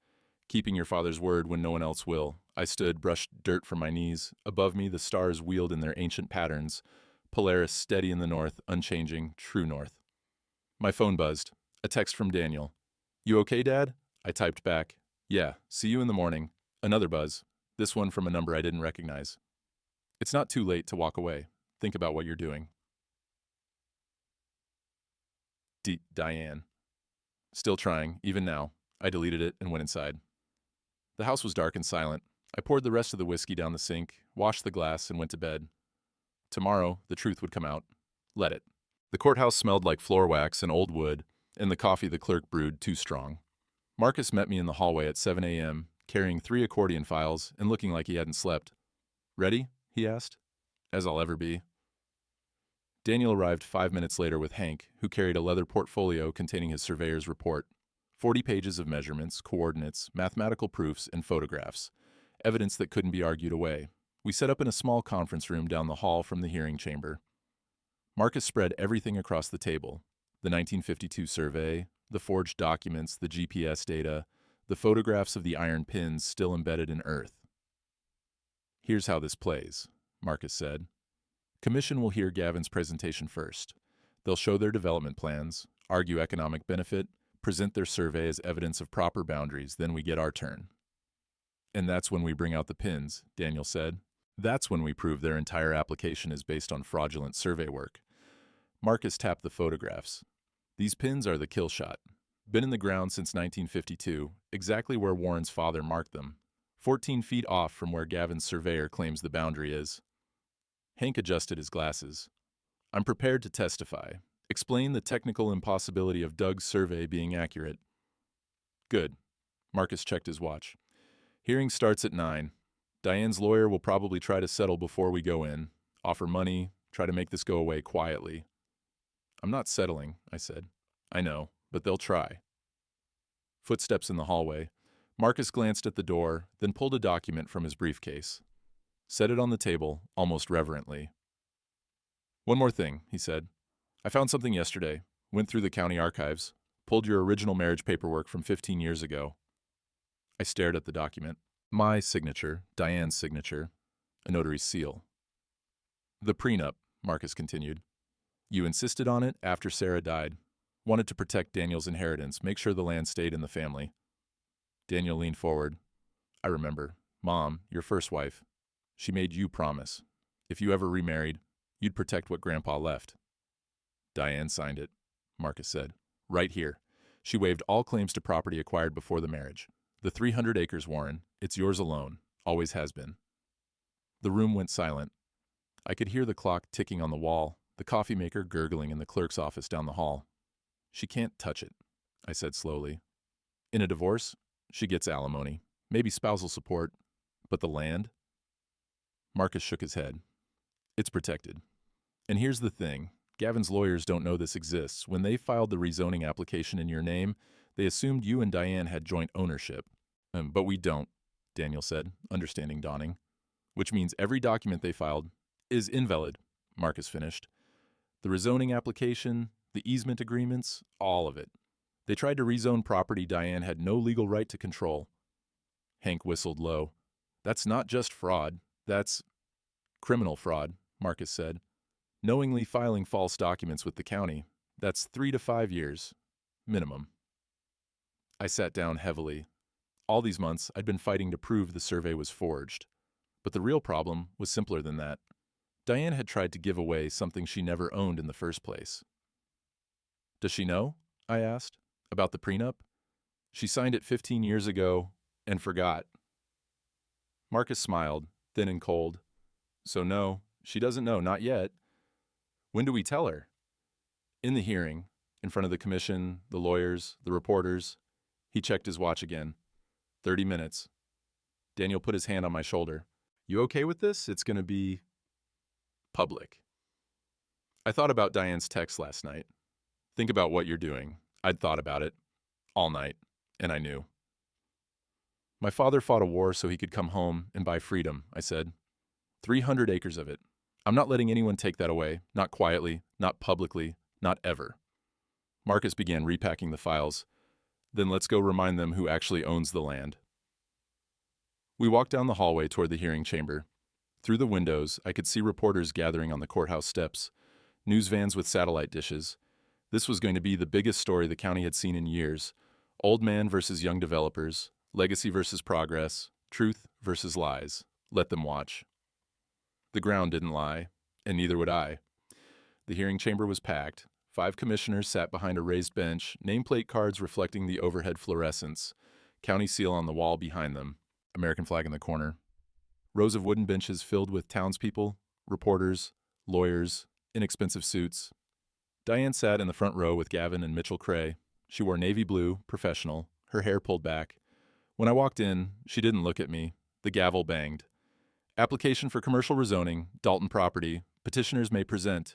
Keeping your father's word when no one else will. I stood, brushed dirt from my knees. Above me, the stars wheeled in their ancient patterns. Polaris steady in the north, unchanging, true north. My phone buzzed. A text from Daniel. "You okay, Dad?" I typed back. "Yeah, see you in the morning." Another buzz. This one from a number I didn't recognize. "It's not too late to walk away. Think about what you're doing." Diane. Still trying, even now. I deleted it and went inside. The house was dark and silent. I poured the rest of the whiskey down the sink, washed the glass, and went to bed. Tomorrow, the truth would come out. Let it. The courthouse smelled like floor wax and old wood, and the coffee the clerk brewed too strong. Marcus met me in the hallway at 7 a.m., carrying 3 accordion files and looking like he hadn't slept. "Ready?" he asked. "As I'll ever be." Daniel arrived 5 minutes later with Hank, who carried a leather portfolio containing his surveyor's report. 40 pages of measurements, coordinates, mathematical proofs, and photographs. Evidence that couldn't be argued away. We set up in a small conference room down the hall from the hearing chamber. Marcus spread everything across the table. The 1952 survey, the forged documents, the GPS data, the photographs of the iron pins still embedded in earth. "Here's how this plays," Marcus said. "Commission will hear Gavin's presentation first. They'll show their development plans, argue economic benefit, present their survey as evidence of proper boundaries, then we get our turn." "And that's when we bring out the pins," Daniel said. "That's when we prove their entire application is based on fraudulent survey work." Marcus tapped the photographs. "These pins are the kill shot. Been in the ground since 1952, exactly where Warren's father marked them. 14 feet off from where Gavin's surveyor claims the boundary is." Hank adjusted his glasses. "I'm prepared to testify. Explain the technical impossibility of Doug's survey being accurate." "Good." Marcus checked his watch. "Hearing starts at 9. Diane's lawyer will probably try to settle before we go in, offer money, try to make this go away quietly." "I'm not settling," I said. "I know, but they'll try." Footsteps in the hallway. Marcus glanced at the door, then pulled a document from his briefcase. Set it on the table, almost reverently. "One more thing," he said. "I found something yesterday, went through the county archives, pulled your original marriage paperwork from 15 years ago." I stared at the document. My signature, Diane's signature, a notary's seal. "The prenup," Marcus continued. "You insisted on it after Sarah died. Wanted to protect Daniel's inheritance, make sure the land stayed in the family." Daniel leaned forward. "I remember. Mom, your first wife. She made you promise. If you ever remarried, you'd protect what Grandpa left." "Diane signed it," Marcus said. "Right here. She waived all claims to property acquired before the marriage. The 300 acres, Warren. It's yours alone. Always has been." The room went silent. I could hear the clock ticking on the wall, the coffee maker gurgling in the clerk's office down the hall. "She can't touch it," I said slowly. "In a divorce, she gets alimony, maybe spousal support, but the land?" Marcus shook his head. "It's protected. And here's the thing. Gavin's lawyers don't know this exists. When they filed the rezoning application in your name, they assumed you and Diane had joint ownership. But we don't," Daniel said, understanding dawning. "Which means every document they filed is invalid," Marcus finished. "The rezoning application, the easement agreements, all of it. They tried to rezone property Diane had no legal right to control." Hank whistled low. "That's not just fraud. That's criminal fraud," Marcus said. "Knowingly filing false documents with the county. That's 3 to 5 years. Minimum." I sat down heavily. All these months, I'd been fighting to prove the survey was forged. But the real problem was simpler than that. Diane had tried to give away something she never owned in the first place. "Does she know?" I asked. "About the prenup? She signed it 15 years ago and forgot." Marcus smiled, thin and cold. "So no, she doesn't know, not yet. When do we tell her?" "In the hearing, in front of the commission, the lawyers, the reporters." He checked his watch again. 30 minutes. Daniel put his hand on my shoulder. "You okay with this? It's going to be public." I thought about Diane's text last night. "Think about what you're doing." I'd thought about it all night, and I knew. "My father fought a war so he could come home and buy freedom," I said. 300 acres of it. I'm not letting anyone take that away, not quietly, not publicly, not ever." Marcus began repacking the files. "Then let's go remind them who actually owns the land." We walked down the hallway toward the hearing chamber. Through the windows, I could see reporters gathering on the courthouse steps, news vans with satellite dishes. This was going to be the biggest story the county had seen in years. Old man versus young developers, legacy versus progress, truth versus lies. Let them watch. The ground didn't lie, and neither would I. The hearing chamber was packed. 5 commissioners sat behind a raised bench, nameplate cards reflecting the overhead fluorescence, county seal on the wall behind them, American flag in the corner. Rows of wooden benches filled with townspeople, reporters, lawyers, inexpensive suits. Diane sat in the front row with Gavin and Mitchell Cray. She wore navy blue, professional, her hair pulled back. When I walked in, she didn't look at me. The gavel banged. Application for commercial rezoning, Dalton property. Petitioners may present.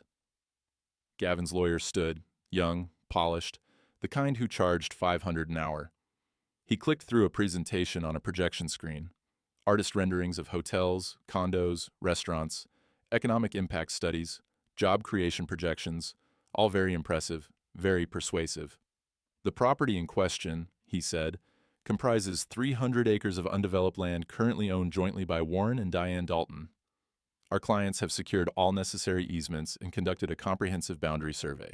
Gavin's lawyer stood, young, polished, the kind who charged $500 an hour. He clicked through a presentation on a projection screen. Artist renderings of hotels, condos, restaurants, economic impact studies, job creation projections, all very impressive, very persuasive. The property in question, he said, comprises 300 acres of undeveloped land currently owned jointly by Warren and Diane Dalton. Our clients have secured all necessary easements and conducted a comprehensive boundary survey.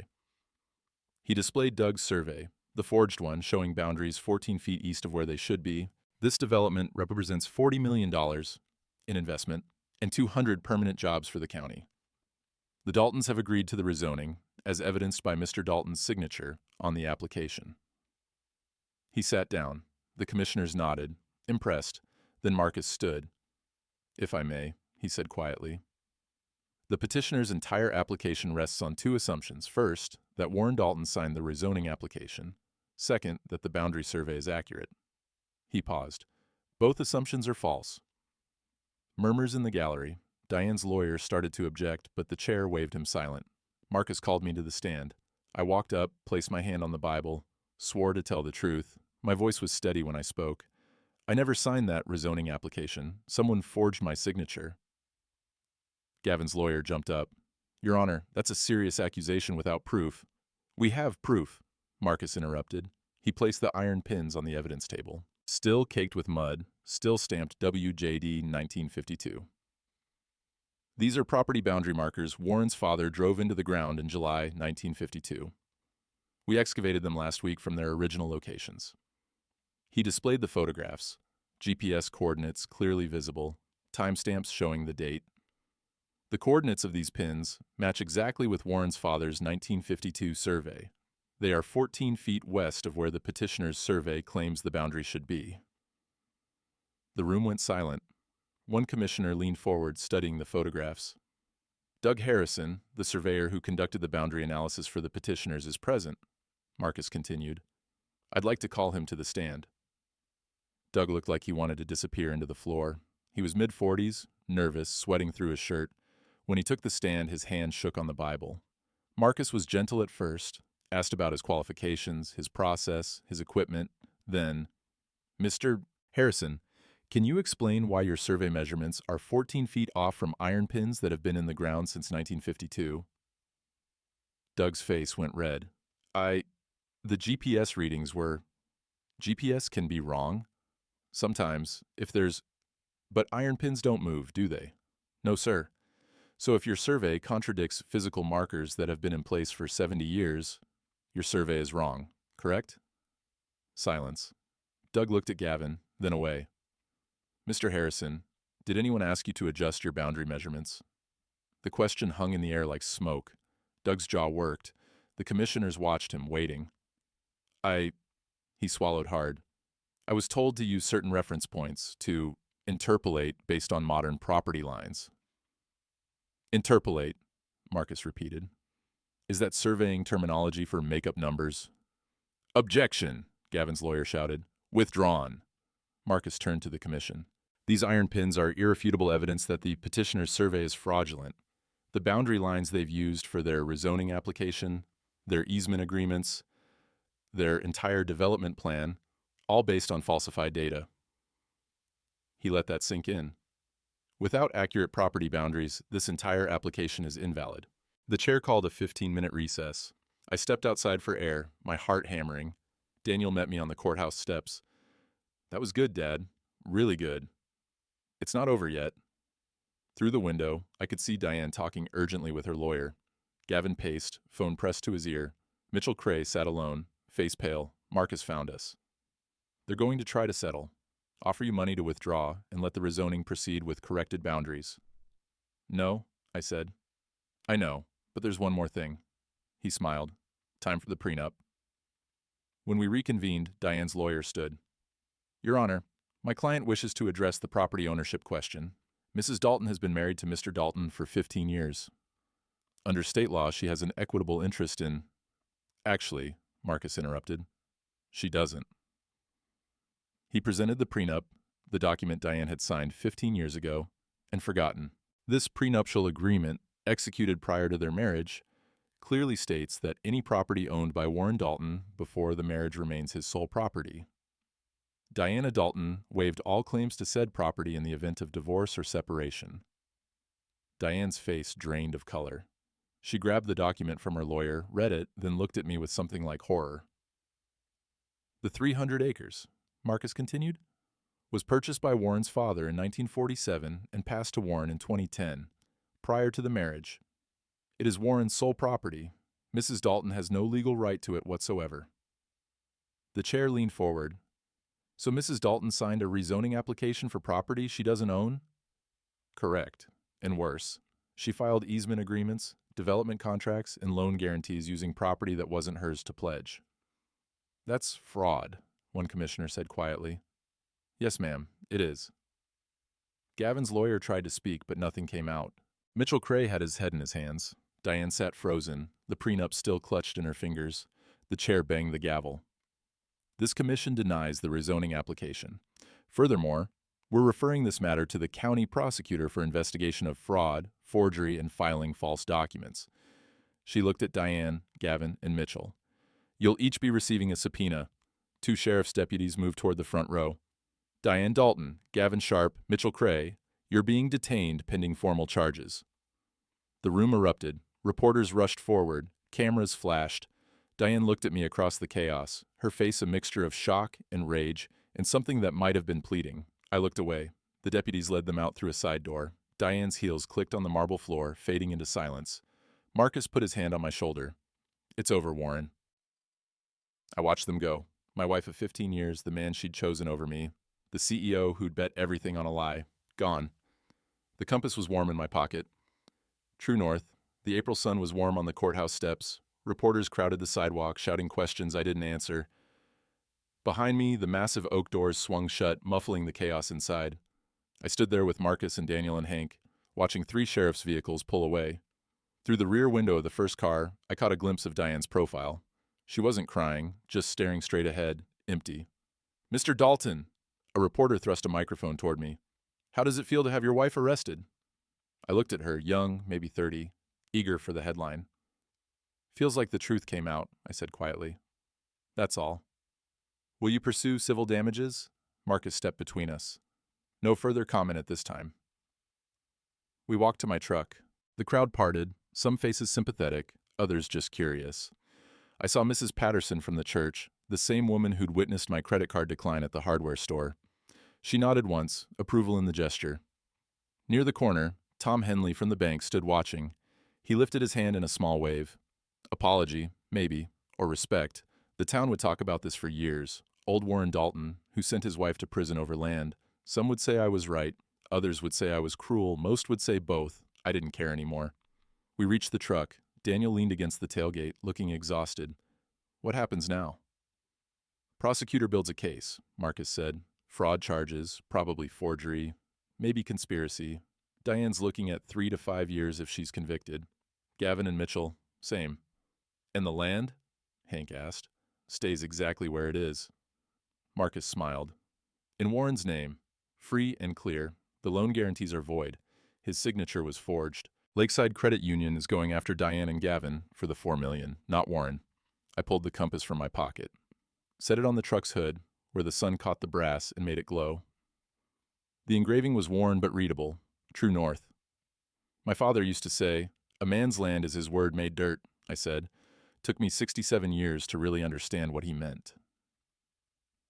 He displayed Doug's survey, the forged one showing boundaries 14 feet east of where they should be. This development represents $40 million in investment and 200 permanent jobs for the county. The Daltons have agreed to the rezoning, as evidenced by Mr. Dalton's signature on the application. He sat down. The commissioners nodded, impressed. Then Marcus stood. "If I may," he said quietly. The petitioner's entire application rests on 2 assumptions. First, that Warren Dalton signed the rezoning application. Second, that the boundary survey is accurate. He paused. Both assumptions are false. Murmurs in the gallery. Diane's lawyer started to object, but the chair waved him silent. Marcus called me to the stand. I walked up, placed my hand on the Bible, swore to tell the truth. My voice was steady when I spoke. I never signed that rezoning application. Someone forged my signature. Gavin's lawyer jumped up. "Your Honor, that's a serious accusation without proof." "We have proof," Marcus interrupted. He placed the iron pins on the evidence table. Still caked with mud, still stamped WJD 1952. These are property boundary markers Warren's father drove into the ground in July 1952. We excavated them last week from their original locations. He displayed the photographs, GPS coordinates clearly visible, timestamps showing the date. The coordinates of these pins match exactly with Warren's father's 1952 survey. They are 14 feet west of where the petitioner's survey claims the boundary should be. The room went silent. One commissioner leaned forward, studying the photographs. "Doug Harrison, the surveyor who conducted the boundary analysis for the petitioners, is present," Marcus continued. "I'd like to call him to the stand." Doug looked like he wanted to disappear into the floor. He was mid-40s, nervous, sweating through his shirt. When he took the stand, his hand shook on the Bible. Marcus was gentle at first, asked about his qualifications, his process, his equipment. Then, "Mr. Harrison, can you explain why your survey measurements are 14 feet off from iron pins that have been in the ground since 1952? Doug's face went red. The GPS readings were... GPS can be wrong. Sometimes, but iron pins don't move, do they? No, sir. So if your survey contradicts physical markers that have been in place for 70 years, your survey is wrong, correct? Silence. Doug looked at Gavin, then away. "Mr. Harrison, did anyone ask you to adjust your boundary measurements?" The question hung in the air like smoke. Doug's jaw worked. The commissioners watched him, waiting. He swallowed hard. "I was told to use certain reference points, to interpolate based on modern property lines." "Interpolate," Marcus repeated. "Is that surveying terminology for make-up numbers?" "Objection," Gavin's lawyer shouted. "Withdrawn." Marcus turned to the commission. "These iron pins are irrefutable evidence that the petitioner's survey is fraudulent. The boundary lines they've used for their rezoning application, their easement agreements, their entire development plan, all based on falsified data." He let that sink in. Without accurate property boundaries, this entire application is invalid. The chair called a 15-minute recess. I stepped outside for air, my heart hammering. Daniel met me on the courthouse steps. "That was good, Dad. Really good. It's not over yet." Through the window, I could see Diane talking urgently with her lawyer. Gavin paced, phone pressed to his ear. Mitchell Cray sat alone, face pale. Marcus found us. They're going to try to settle. Offer you money to withdraw and let the rezoning proceed with corrected boundaries. No, I said. I know, but there's one more thing. He smiled. Time for the prenup. When we reconvened, Diane's lawyer stood. Your Honor, my client wishes to address the property ownership question. Mrs. Dalton has been married to Mr. Dalton for 15 years. Under state law, she has an equitable interest in... Actually, Marcus interrupted, she doesn't. He presented the prenup, the document Diane had signed 15 years ago, and forgotten. This prenuptial agreement, executed prior to their marriage, clearly states that any property owned by Warren Dalton before the marriage remains his sole property. Diana Dalton waived all claims to said property in the event of divorce or separation. Diane's face drained of color. She grabbed the document from her lawyer, read it, then looked at me with something like horror. The 300 acres, Marcus continued, was purchased by Warren's father in 1947 and passed to Warren in 2010, prior to the marriage. It is Warren's sole property. Mrs. Dalton has no legal right to it whatsoever. The chair leaned forward. So Mrs. Dalton signed a rezoning application for property she doesn't own? Correct. And worse, she filed easement agreements, development contracts, and loan guarantees using property that wasn't hers to pledge. That's fraud, one commissioner said quietly. Yes, ma'am, it is. Gavin's lawyer tried to speak, but nothing came out. Mitchell Cray had his head in his hands. Diane sat frozen, the prenup still clutched in her fingers. The chair banged the gavel. This commission denies the rezoning application. Furthermore, we're referring this matter to the county prosecutor for investigation of fraud, forgery, and filing false documents. She looked at Diane, Gavin, and Mitchell. You'll each be receiving a subpoena. 2 sheriff's deputies moved toward the front row. Diane Dalton, Gavin Sharp, Mitchell Cray, you're being detained pending formal charges. The room erupted. Reporters rushed forward. Cameras flashed. Diane looked at me across the chaos, her face a mixture of shock and rage, and something that might have been pleading. I looked away. The deputies led them out through a side door. Diane's heels clicked on the marble floor, fading into silence. Marcus put his hand on my shoulder. It's over, Warren. I watched them go. My wife of 15 years, the man she'd chosen over me, the CEO who'd bet everything on a lie, gone. The compass was warm in my pocket. True north. The April sun was warm on the courthouse steps. Reporters crowded the sidewalk, shouting questions I didn't answer. Behind me, the massive oak doors swung shut, muffling the chaos inside. I stood there with Marcus and Daniel and Hank, watching 3 sheriff's vehicles pull away. Through the rear window of the first car, I caught a glimpse of Diane's profile. She wasn't crying, just staring straight ahead, empty. Mr. Dalton! A reporter thrust a microphone toward me. How does it feel to have your wife arrested? I looked at her, young, maybe 30, eager for the headline. Feels like the truth came out, I said quietly. That's all. Will you pursue civil damages? Marcus stepped between us. No further comment at this time. We walked to my truck. The crowd parted, some faces sympathetic, others just curious. I saw Mrs. Patterson from the church, the same woman who'd witnessed my credit card decline at the hardware store. She nodded once, approval in the gesture. Near the corner, Tom Henley from the bank stood watching. He lifted his hand in a small wave. Apology, maybe, or respect. The town would talk about this for years. Old Warren Dalton, who sent his wife to prison over land. Some would say I was right. Others would say I was cruel. Most would say both. I didn't care anymore. We reached the truck. Daniel leaned against the tailgate, looking exhausted. What happens now? Prosecutor builds a case, Marcus said. Fraud charges, probably forgery, maybe conspiracy. Diane's looking at 3 to 5 years if she's convicted. Gavin and Mitchell, same. And the land? Hank asked. Stays exactly where it is. Marcus smiled. In Warren's name, free and clear, the loan guarantees are void. His signature was forged. Lakeside Credit Union is going after Diane and Gavin for the $4 million, not Warren. I pulled the compass from my pocket. Set it on the truck's hood, where the sun caught the brass and made it glow. The engraving was worn but readable, true north. My father used to say, a man's land is his word made dirt, I said. Took me 67 years to really understand what he meant.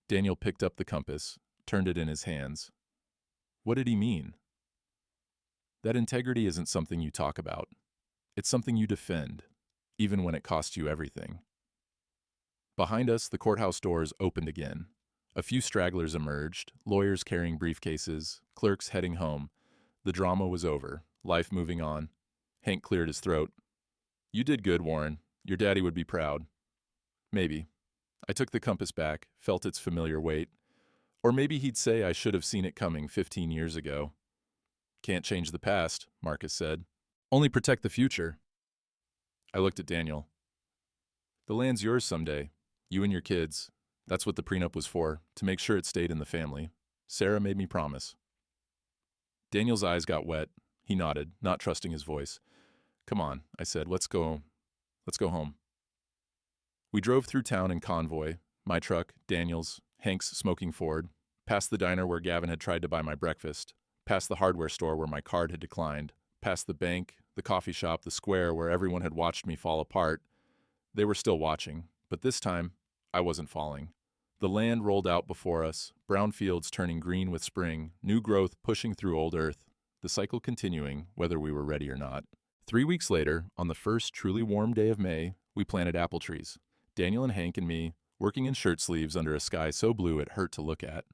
Daniel picked up the compass, turned it in his hands. What did he mean? That integrity isn't something you talk about. It's something you defend, even when it costs you everything. Behind us, the courthouse doors opened again. A few stragglers emerged, lawyers carrying briefcases, clerks heading home. The drama was over, life moving on. Hank cleared his throat. "You did good, Warren. Your daddy would be proud." Maybe. I took the compass back, felt its familiar weight. Or maybe he'd say I should have seen it coming 15 years ago. "Can't change the past," Marcus said. "Only protect the future." I looked at Daniel. "The land's yours someday. You and your kids. That's what the prenup was for, to make sure it stayed in the family. Sarah made me promise." Daniel's eyes got wet. He nodded, not trusting his voice. "Come on," I said. Let's go home." We drove through town in convoy, my truck, Daniel's, Hank's smoking Ford, past the diner where Gavin had tried to buy my breakfast, past the hardware store where my card had declined, past the bank, the coffee shop, the square where everyone had watched me fall apart. They were still watching, but this time, I wasn't falling. The land rolled out before us, brown fields turning green with spring, new growth pushing through old earth, the cycle continuing, whether we were ready or not. 3 weeks later, on the first truly warm day of May, we planted apple trees. Daniel and Hank and me, working in shirt sleeves under a sky so blue it hurt to look at.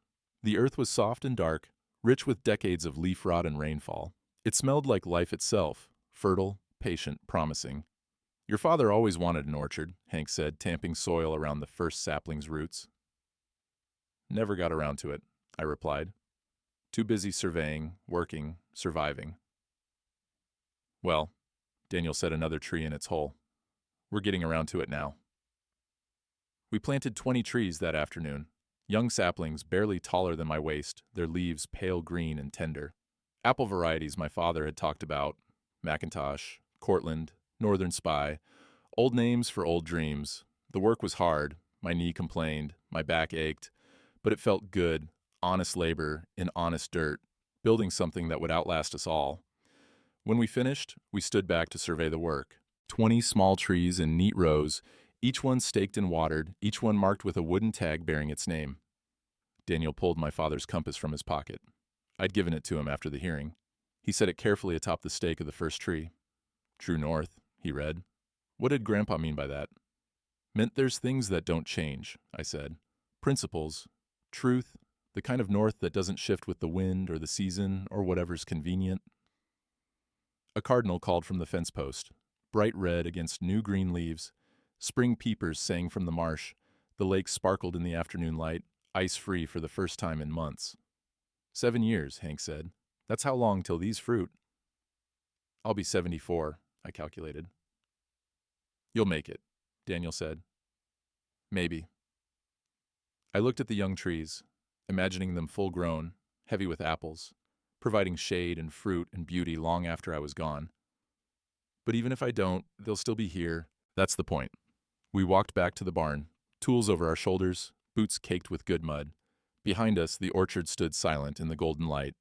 The earth was soft and dark, rich with decades of leaf rot and rainfall. It smelled like life itself, fertile, patient, promising. "Your father always wanted an orchard," Hank said, tamping soil around the first sapling's roots. "Never got around to it," I replied. "Too busy surveying, working, surviving." "Well," Daniel set another tree in its hole. "We're getting around to it now." We planted 20 trees that afternoon, young saplings barely taller than my waist, their leaves pale green and tender. Apple varieties my father had talked about, Macintosh, Cortland, Northern Spy, old names for old dreams. The work was hard, my knee complained, my back ached, but it felt good, honest labor in honest dirt, building something that would outlast us all. When we finished, we stood back to survey the work. 20 small trees in neat rows, each one staked and watered, each one marked with a wooden tag bearing its name. Daniel pulled my father's compass from his pocket. I'd given it to him after the hearing. He set it carefully atop the stake of the first tree. "True north," he read. "What did Grandpa mean by that?" "Meant there's things that don't change," I said. "Principles, truth, the kind of north that doesn't shift with the wind or the season or whatever's convenient." A cardinal called from the fence post, bright red against new green leaves. Spring peepers sang from the marsh. The lake sparkled in the afternoon light, ice-free for the first time in months. 7 years, Hank said. "That's how long till these fruit." "I'll be 74, I calculated. "You'll make it," Daniel said. "Maybe." I looked at the young trees, imagining them full-grown, heavy with apples, providing shade and fruit and beauty long after I was gone. But even if I don't, they'll still be here. That's the point. We walked back to the barn, tools over our shoulders, boots caked with good mud. Behind us, the orchard stood silent in the golden light.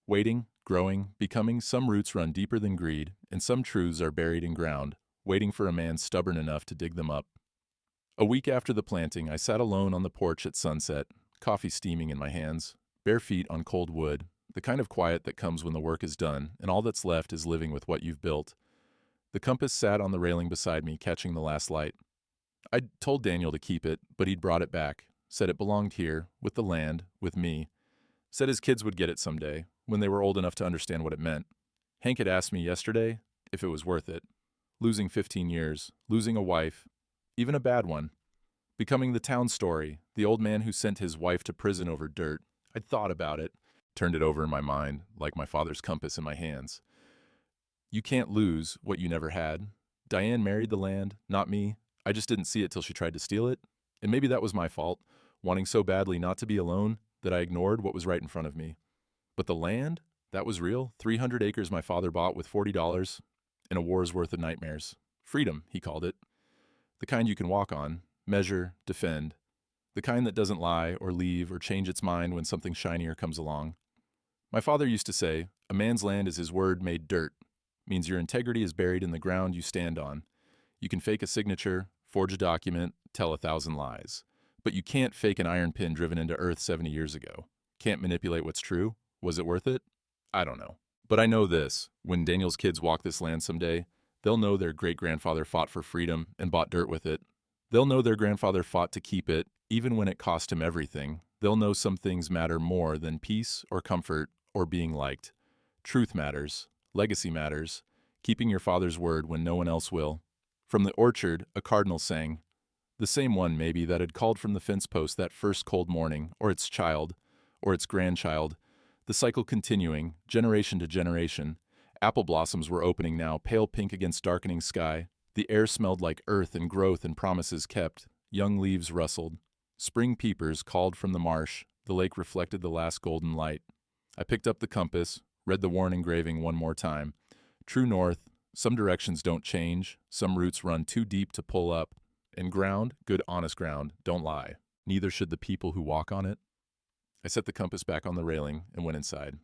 Waiting, growing, becoming, some roots run deeper than greed, and some truths are buried in ground, waiting for a man stubborn enough to dig them up. A week after the planting, I sat alone on the porch at sunset, coffee steaming in my hands, bare feet on cold wood, the kind of quiet that comes when the work is done, and all that's left is living with what you've built. The compass sat on the railing beside me, catching the last light. I'd told Daniel to keep it, but he'd brought it back, said it belonged here, with the land, with me. Said his kids would get it someday, when they were old enough to understand what it meant. Hank had asked me yesterday if it was worth it. Losing 15 years, losing a wife, even a bad one. Becoming the town story, the old man who sent his wife to prison over dirt. I'd thought about it, turned it over in my mind, like my father's compass in my hands. You can't lose what you never had. Diane married the land, not me. I just didn't see it till she tried to steal it. And maybe that was my fault, wanting so badly not to be alone that I ignored what was right in front of me. But the land, that was real. 300 acres my father bought with $40 and a war's worth of nightmares. Freedom, he called it. The kind you can walk on, measure, defend. The kind that doesn't lie or leave or change its mind when something shinier comes along. My father used to say, a man's land is his word made dirt. Means your integrity is buried in the ground you stand on. You can fake a signature, forge a document, tell 1,000 lies. But you can't fake an iron pin driven into earth 70 years ago. Can't manipulate what's true. Was it worth it? I don't know. But I know this, when Daniel's kids walk this land someday, they'll know their great-grandfather fought for freedom and bought dirt with it. They'll know their grandfather fought to keep it, even when it cost him everything. They'll know some things matter more than peace or comfort or being liked. Truth matters. Legacy matters. Keeping your father's word when no one else will. From the orchard, a cardinal sang. The same one, maybe, that had called from the fence post that first cold morning, or its child, or its grandchild. The cycle continuing, generation to generation. Apple blossoms were opening now, pale pink against darkening sky. The air smelled like earth and growth and promises kept. Young leaves rustled. Spring peepers called from the marsh. The lake reflected the last golden light. I picked up the compass, read the worn engraving one more time. True north, some directions don't change, some routes run too deep to pull up. And ground, good honest ground, don't lie. Neither should the people who walk on it. I set the compass back on the railing and went inside.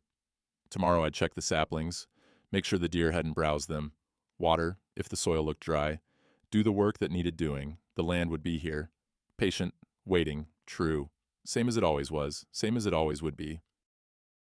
Tomorrow I'd check the saplings, make sure the deer hadn't browsed them, water if the soil looked dry, do the work that needed doing. The land would be here. Patient, waiting, true. Same as it always was, same as it always would be.